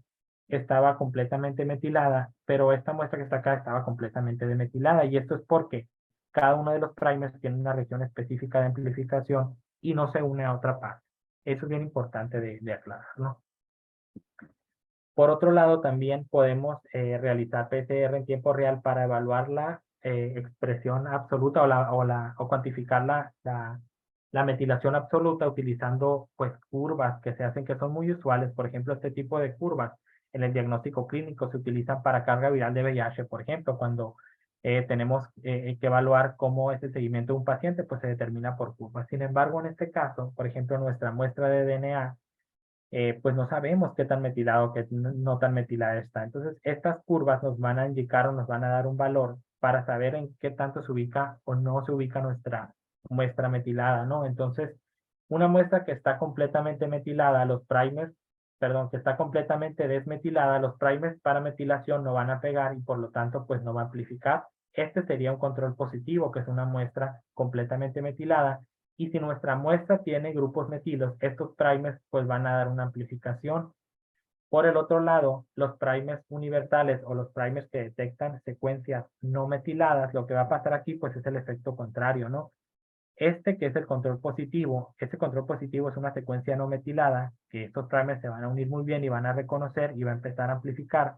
estaba completamente metilada, pero esta muestra que está acá estaba completamente demetilada. Y esto es porque cada uno de los primers tiene una región específica de amplificación y no se une a otra parte. Eso es bien importante de aclarar, ¿no? Por otro lado, también podemos realizar PCR en tiempo real para evaluar la expresión absoluta o cuantificar la metilación absoluta utilizando pues curvas que se hacen que son muy usuales. Por ejemplo, este tipo de curvas en el diagnóstico clínico se utilizan para carga viral de VIH, por ejemplo, cuando tenemos que evaluar cómo es el seguimiento de un paciente, pues se determina por curvas. Sin embargo, en este caso, por ejemplo, nuestra muestra de DNA pues no sabemos qué tan metilado o qué no tan metilada está. Entonces, estas curvas nos van a indicar o nos van a dar un valor para saber en qué tanto se ubica o no se ubica nuestra muestra metilada, ¿no? Entonces, una muestra que está completamente metilada, los primers perdón, que está completamente desmetilada, los primers para metilación no van a pegar y por lo tanto pues no va a amplificar. Este sería un control positivo, que es una muestra completamente metilada. Y si nuestra muestra tiene grupos metilos, estos primers pues van a dar una amplificación. Por el otro lado, los primers universales o los primers que detectan secuencias no metiladas, lo que va a pasar aquí pues es el efecto contrario, ¿no? Este que es el control positivo, este control positivo es una secuencia no metilada, que estos primers se van a unir muy bien y van a reconocer y va a empezar a amplificar.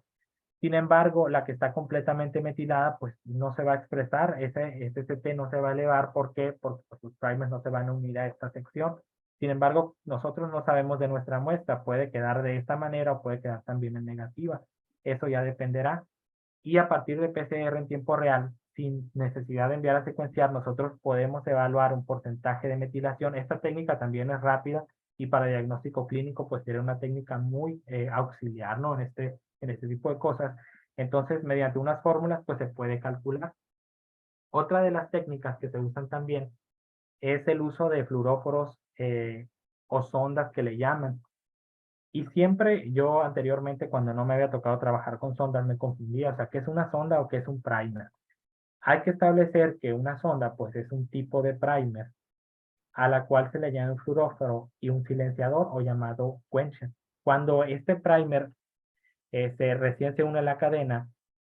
Sin embargo, la que está completamente metilada, pues no se va a expresar, ese CT no se va a elevar. ¿Por qué? Porque pues, los primers no se van a unir a esta sección. Sin embargo, nosotros no sabemos de nuestra muestra, puede quedar de esta manera o puede quedar también en negativa. Eso ya dependerá. Y a partir de PCR en tiempo real, sin necesidad de enviar a secuenciar, nosotros podemos evaluar un porcentaje de metilación. Esta técnica también es rápida y para diagnóstico clínico, pues sería una técnica muy auxiliar, ¿no? En este tipo de cosas. Entonces, mediante unas fórmulas, pues se puede calcular. Otra de las técnicas que se usan también es el uso de fluoróforos o sondas que le llaman. Y siempre yo anteriormente, cuando no me había tocado trabajar con sondas, me confundía, o sea, ¿qué es una sonda o qué es un primer? Hay que establecer que una sonda, pues, es un tipo de primer a la cual se le llama un fluoróforo y un silenciador o llamado quencher. Cuando este primer recién se une a la cadena,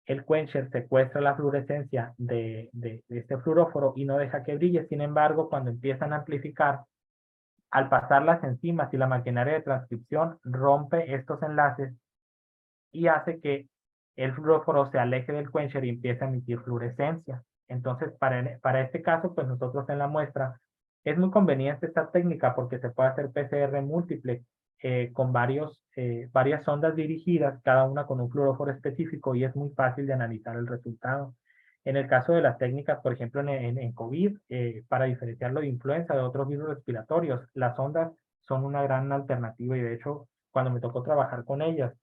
el quencher secuestra la fluorescencia de este fluoróforo y no deja que brille. Sin embargo, cuando empiezan a amplificar, al pasar las enzimas y la maquinaria de transcripción, rompe estos enlaces y hace que el fluoróforo se aleje del quencher y empiece a emitir fluorescencia. Entonces, para este caso, pues nosotros en la muestra, es muy conveniente esta técnica porque se puede hacer PCR múltiple con varias ondas dirigidas, cada una con un fluoróforo específico y es muy fácil de analizar el resultado. En el caso de las técnicas, por ejemplo, en COVID, para diferenciarlo de influenza, de otros virus respiratorios, las ondas son una gran alternativa y de hecho, cuando me tocó trabajar con ellas,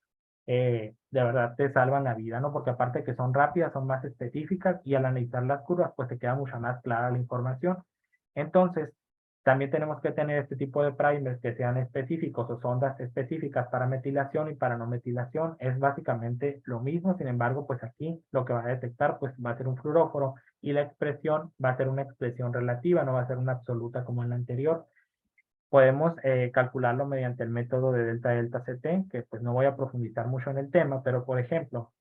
de verdad te salvan la vida, ¿no? Porque aparte que son rápidas, son más específicas y al analizar las curvas, pues te queda mucho más clara la información. Entonces, también tenemos que tener este tipo de primers que sean específicos o sondas específicas para metilación y para no metilación. Es básicamente lo mismo, sin embargo, pues aquí lo que va a detectar pues va a ser un fluoróforo y la expresión va a ser una expresión relativa, no va a ser una absoluta como en la anterior. Podemos calcularlo mediante el método de delta-delta-CT, que pues no voy a profundizar mucho en el tema, pero por ejemplo,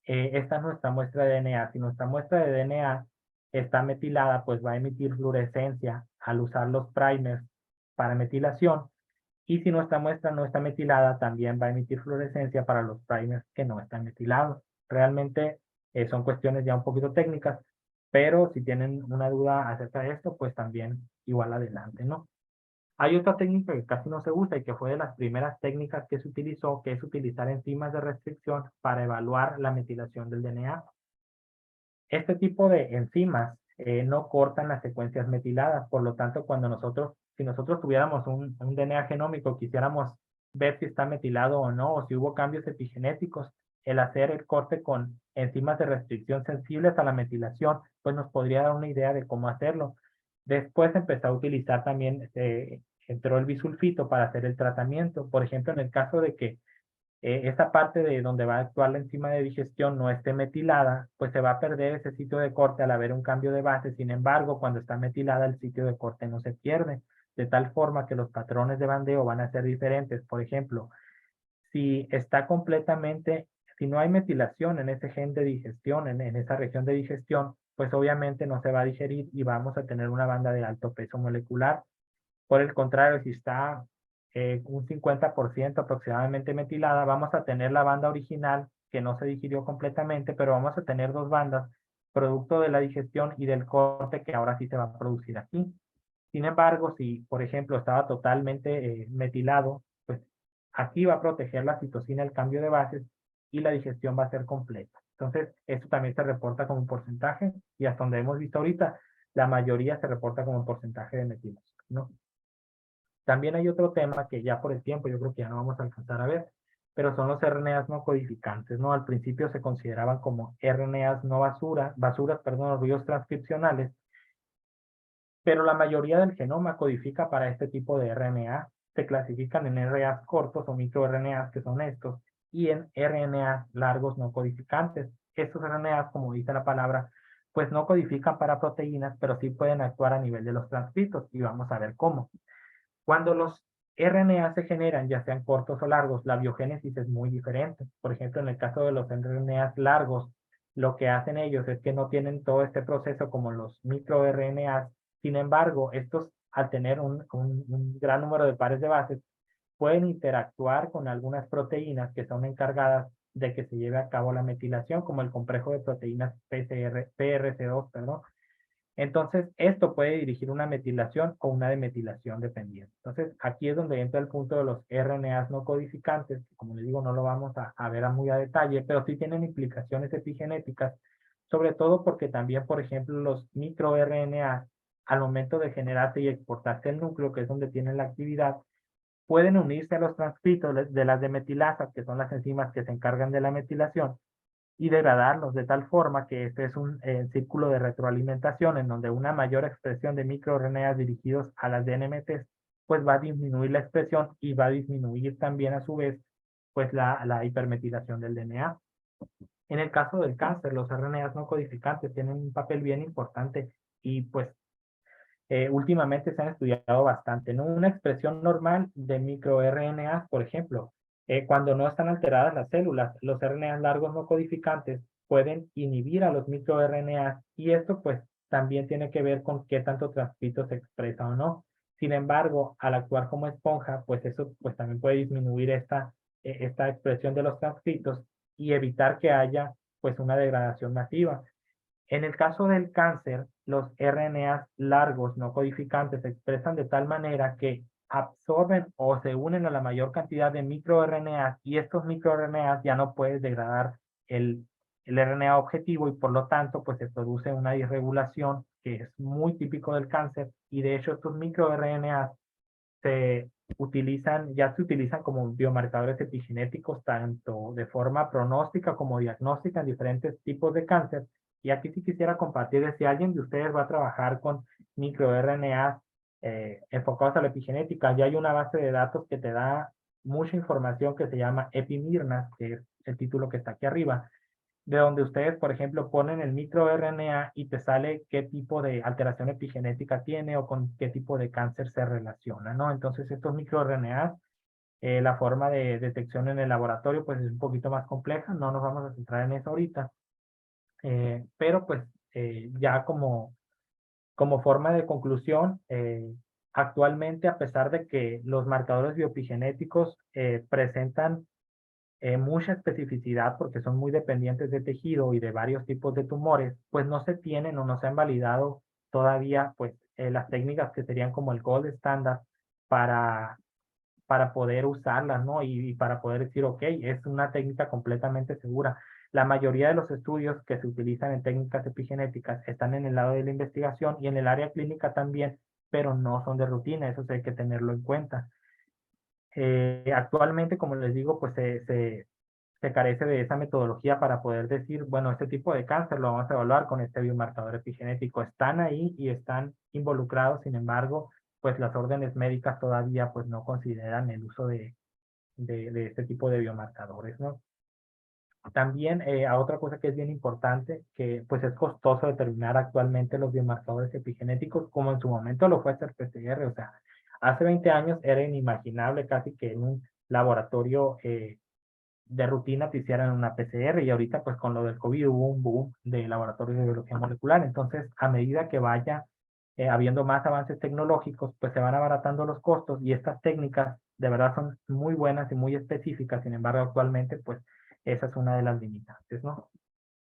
esta es nuestra muestra de DNA. Si nuestra muestra de DNA está metilada, pues va a emitir fluorescencia al usar los primers para metilación. Y si nuestra muestra no está metilada, también va a emitir fluorescencia para los primers que no están metilados. Realmente son cuestiones ya un poquito técnicas, pero si tienen una duda acerca de esto, pues también igual adelante, ¿no? Hay otra técnica que casi no se usa y que fue de las primeras técnicas que se utilizó, que es utilizar enzimas de restricción para evaluar la metilación del DNA. Este tipo de enzimas no cortan las secuencias metiladas, por lo tanto, si nosotros tuviéramos un DNA genómico, quisiéramos ver si está metilado o no, o si hubo cambios epigenéticos, el hacer el corte con enzimas de restricción sensibles a la metilación, pues nos podría dar una idea de cómo hacerlo. Después empezó a utilizar también, entró el bisulfito para hacer el tratamiento. Por ejemplo, en el caso de que esa parte de donde va a actuar la enzima de digestión no esté metilada, pues se va a perder ese sitio de corte al haber un cambio de base. Sin embargo, cuando está metilada, el sitio de corte no se pierde, de tal forma que los patrones de bandeo van a ser diferentes. Por ejemplo, si está completamente, si no hay metilación en ese gen de digestión, en esa región de digestión, pues obviamente no se va a digerir y vamos a tener una banda de alto peso molecular. Por el contrario, si está un 50% aproximadamente metilada, vamos a tener la banda original que no se digirió completamente, pero vamos a tener dos bandas, producto de la digestión y del corte que ahora sí se va a producir aquí. Sin embargo, si, por ejemplo, estaba totalmente metilado, pues aquí va a proteger la citosina el cambio de bases y la digestión va a ser completa. Entonces, esto también se reporta como un porcentaje y hasta donde hemos visto ahorita, la mayoría se reporta como un porcentaje de metilación, ¿no? También hay otro tema que ya por el tiempo yo creo que ya no vamos a alcanzar a ver, pero son los RNAs no codificantes, ¿no? Al principio se consideraban como RNAs no basuras, perdón, los ruidos transcripcionales, pero la mayoría del genoma codifica para este tipo de RNA. se clasifican en RNAs cortos o microRNAs, que son estos, y en RNAs largos no codificantes. Estos RNAs, como dice la palabra, pues no codifican para proteínas, pero sí pueden actuar a nivel de los transcritos, y vamos a ver cómo. Cuando los RNA se generan, ya sean cortos o largos, la biogénesis es muy diferente. Por ejemplo, en el caso de los RNAs largos, lo que hacen ellos es que no tienen todo este proceso como los microRNAs. Sin embargo, estos, al tener un gran número de pares de bases, pueden interactuar con algunas proteínas que son encargadas de que se lleve a cabo la metilación, como el complejo de proteínas PRC2, perdón. Entonces, esto puede dirigir una metilación o una demetilación dependiendo. Entonces, aquí es donde entra el punto de los RNAs no codificantes, que como les digo, no lo vamos a ver muy a detalle, pero sí tienen implicaciones epigenéticas, sobre todo porque también, por ejemplo, los microRNAs, al momento de generarse y exportarse el núcleo, que es donde tienen la actividad, pueden unirse a los transcritos de las demetilasas, que son las enzimas que se encargan de la metilación, y degradarlos de tal forma que este es un círculo de retroalimentación en donde una mayor expresión de microRNAs dirigidos a las DNMTs pues va a disminuir la expresión y va a disminuir también a su vez pues la hipermetilación del DNA. En el caso del cáncer, los RNAs no codificantes tienen un papel bien importante y pues últimamente se han estudiado bastante, ¿no? Una expresión normal de microRNAs, por ejemplo, cuando no están alteradas las células, los RNAs largos no codificantes pueden inhibir a los microRNAs y esto pues también tiene que ver con qué tanto transcrito se expresa o no. Sin embargo, al actuar como esponja, pues eso pues también puede disminuir esta expresión de los transcritos y evitar que haya pues una degradación masiva. En el caso del cáncer, los RNAs largos no codificantes se expresan de tal manera que absorben o se unen a la mayor cantidad de microRNAs y estos microRNAs ya no pueden degradar el, el RNA objetivo y por lo tanto pues se produce una disregulación que es muy típico del cáncer y de hecho estos microRNAs ya se utilizan como biomarcadores epigenéticos tanto de forma pronóstica como diagnóstica en diferentes tipos de cáncer. Y aquí sí quisiera compartir si alguien de ustedes va a trabajar con microRNA enfocados a la epigenética, ya hay una base de datos que te da mucha información que se llama Epimirnas, que es el título que está aquí arriba, de donde ustedes, por ejemplo, ponen el microRNA y te sale qué tipo de alteración epigenética tiene o con qué tipo de cáncer se relaciona, ¿no? Entonces, estos microRNAs, la forma de detección en el laboratorio, pues es un poquito más compleja, no nos vamos a centrar en eso ahorita, pero pues ya como forma de conclusión, actualmente, a pesar de que los marcadores bioepigenéticos presentan mucha especificidad porque son muy dependientes de tejido y de varios tipos de tumores, pues no se tienen o no se han validado todavía pues las técnicas que serían como el gold estándar para, para poder usarlas, ¿no? Y para poder decir, ok, es una técnica completamente segura. La mayoría de los estudios que se utilizan en técnicas epigenéticas están en el lado de la investigación y en el área clínica también, pero no son de rutina, eso sí hay que tenerlo en cuenta. Actualmente, como les digo, pues se carece de esa metodología para poder decir, bueno, este tipo de cáncer lo vamos a evaluar con este biomarcador epigenético. Están ahí y están involucrados, sin embargo, pues las órdenes médicas todavía pues no consideran el uso de este tipo de biomarcadores, ¿no? También a otra cosa que es bien importante, que pues es costoso determinar actualmente los biomarcadores epigenéticos, como en su momento lo fue hacer PCR, o sea, hace 20 años era inimaginable casi que en un laboratorio de rutina te hicieran una PCR y ahorita pues con lo del COVID hubo un boom de laboratorios de biología molecular, entonces a medida que vaya habiendo más avances tecnológicos, pues se van abaratando los costos y estas técnicas de verdad son muy buenas y muy específicas, sin embargo actualmente pues esa es una de las limitantes, ¿no?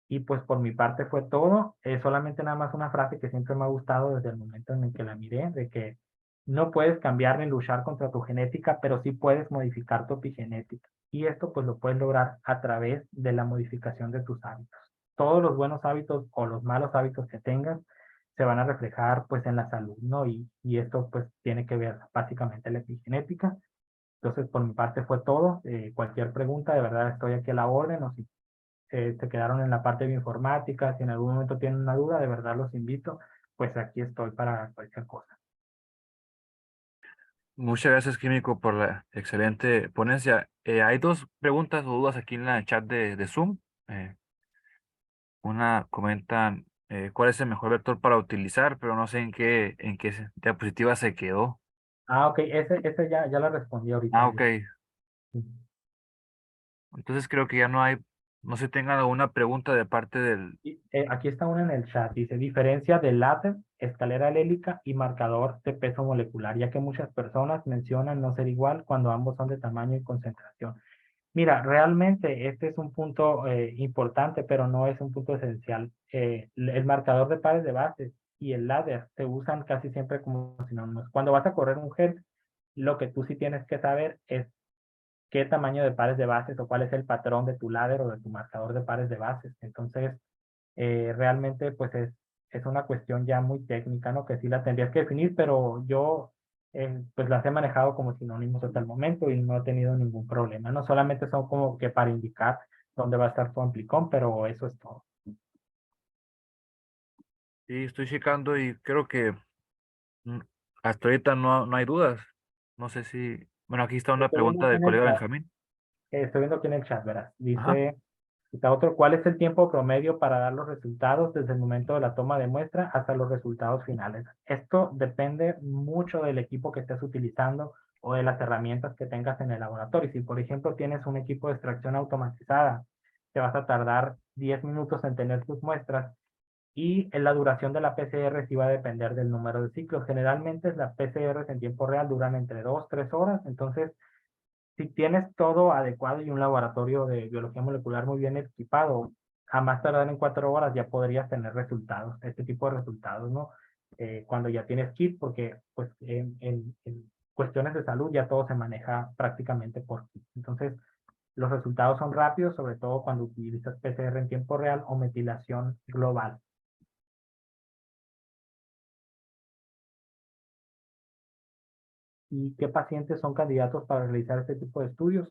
Y pues por mi parte fue todo. Solamente nada más una frase que siempre me ha gustado desde el momento en el que la miré, de que no puedes cambiar ni luchar contra tu genética, pero sí puedes modificar tu epigenética. Y esto pues lo puedes lograr a través de la modificación de tus hábitos. Todos los buenos hábitos o los malos hábitos que tengas se van a reflejar pues en la salud, ¿no? Y esto pues tiene que ver básicamente la epigenética. Entonces por mi parte fue todo. Cualquier pregunta, de verdad estoy aquí a la orden o si se quedaron en la parte de informática, si en algún momento tienen una duda, de verdad los invito, pues aquí estoy para cualquier cosa. Muchas gracias, Químico, por la excelente ponencia. Hay dos preguntas o dudas aquí en la chat de Zoom. Eh, una comentan cuál es el mejor vector para utilizar, pero no sé en qué diapositiva se quedó. Ah, ok, ese ya la respondí ahorita. Ah, ok. Entonces creo que ya no hay, no se tenga alguna pregunta de parte del... Aquí está una en el chat, dice diferencia de láser, escalera alélica y marcador de peso molecular, ya que muchas personas mencionan no ser igual cuando ambos son de tamaño y concentración. Mira, realmente este es un punto importante, pero no es un punto esencial. El marcador de pares de bases y el ladder se usan casi siempre como sinónimos. Cuando vas a correr un gel, lo que tú sí tienes que saber es qué tamaño de pares de bases o cuál es el patrón de tu ladder o de tu marcador de pares de bases. Entonces, realmente pues es una cuestión ya muy técnica, ¿no? Que sí la tendrías que definir, pero yo pues las he manejado como sinónimos hasta el momento y no he tenido ningún problema, ¿no? Solamente son como que para indicar dónde va a estar tu amplicón, pero eso es todo. Sí, estoy checando y creo que mm, hasta ahorita no hay dudas. No sé si... Bueno, aquí está una Estoy viendo pregunta aquí del en el colega chat, Benjamín. estoy viendo aquí en el chat, verás. Ajá. Dice, está otro, ¿cuál es el tiempo promedio para dar los resultados desde el momento de la toma de muestra hasta los resultados finales? Esto depende mucho del equipo que estés utilizando o de las herramientas que tengas en el laboratorio. Si, por ejemplo, tienes un equipo de extracción automatizada, te vas a tardar 10 minutos en tener tus muestras y en la duración de la PCR sí va a depender del número de ciclos. Generalmente las PCRs en tiempo real duran entre 2 3 horas, entonces si tienes todo adecuado y un laboratorio de biología molecular muy bien equipado, a más tardar en 4 horas ya podrías tener resultados, este tipo de resultados, ¿no? Cuando ya tienes kit, porque pues en cuestiones de salud ya todo se maneja prácticamente por kit. Entonces, los resultados son rápidos, sobre todo cuando utilizas PCR en tiempo real o metilación global. ¿Y qué pacientes son candidatos para realizar este tipo de estudios?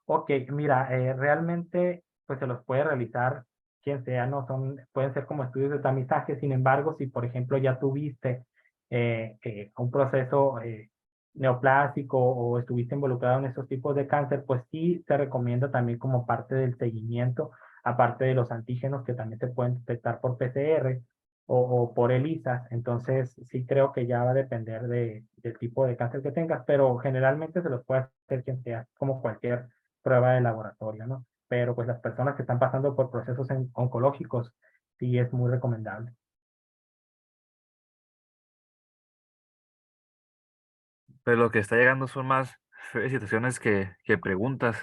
Ok, mira, realmente pues se los puede realizar quien sea, no son, pueden ser como estudios de tamizaje, sin embargo, si por ejemplo ya tuviste un proceso neoplásico o estuviste involucrado en estos tipos de cáncer, pues sí se recomienda también como parte del seguimiento, aparte de los antígenos que también se pueden detectar por PCR o por ELISA, entonces sí creo que ya va a depender del tipo de cáncer que tengas, pero generalmente se los puede hacer quien sea, como cualquier prueba de laboratorio, ¿no? Pero pues las personas que están pasando por procesos oncológicos, sí es muy recomendable. Pero lo que está llegando son más felicitaciones que preguntas.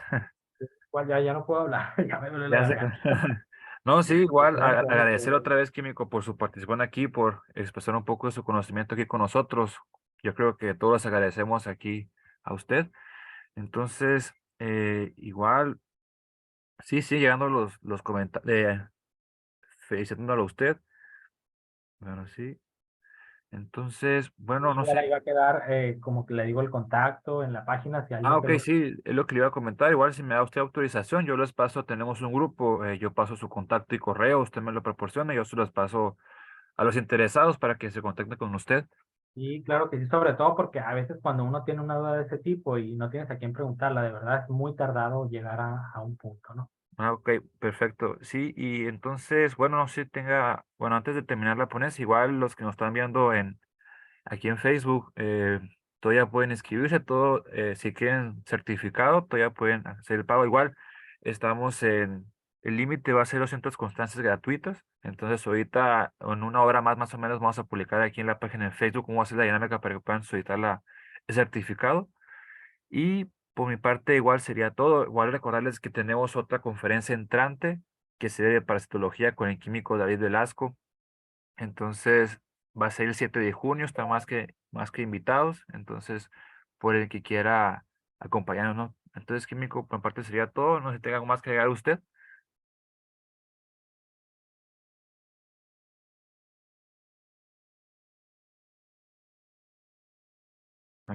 Igual ya no puedo hablar, ya me duele la Ya sé. garganta. No, sí, igual Gracias. agradecer otra vez, Químico, por su participación aquí, por expresar un poco de su conocimiento aquí con nosotros. Yo creo que todos agradecemos aquí a usted. Entonces, igual, sí, sí, llegando los comentarios, felicitándolo a usted. Bueno, sí. Entonces, bueno, no Igual sé. ahí va a quedar, como que le digo, el contacto en la página, si Ah, alguien te ok, lo... sí, es lo que le iba a comentar. Igual si me da usted autorización, yo les paso, tenemos un grupo, yo paso su contacto y correo, usted me lo proporciona, yo se los paso a los interesados para que se contacten con usted. Sí, claro que sí, sobre todo porque a veces cuando uno tiene una duda de ese tipo y no tienes a quién preguntarla, de verdad es muy tardado llegar a un punto, ¿no? Ah, ok, perfecto. Sí, y entonces, bueno, no sé si tenga, bueno, antes de terminar la ponencia, igual los que nos están viendo aquí en Facebook, todavía pueden inscribirse, todo, si quieren certificado, todavía pueden hacer el pago. Igual, estamos el límite va a ser 200 constancias gratuitas, entonces ahorita en una hora más o menos vamos a publicar aquí en la página de Facebook cómo hacer la dinámica para que puedan solicitar el certificado. Y por mi parte, igual sería todo. Igual recordarles que tenemos otra conferencia entrante que sería de parasitología con el químico David Velasco. Entonces, va a ser el 7 de junio, está más que invitados. Entonces, por el que quiera acompañarnos, ¿no? Entonces, químico, por mi parte sería todo. No sé si tenga algo más que agregar usted.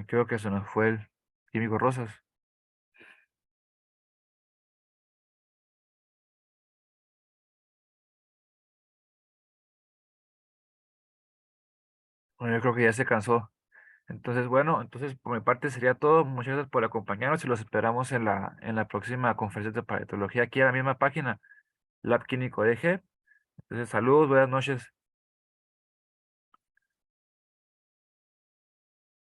Creo que se nos fue el químico Rosas. Bueno, yo creo que ya se cansó. Entonces, bueno, entonces por mi parte sería todo. Muchas gracias por acompañarnos y los esperamos en la próxima conferencia de paleontología aquí en la misma página, Lab Químico DG. Entonces, saludos, buenas noches.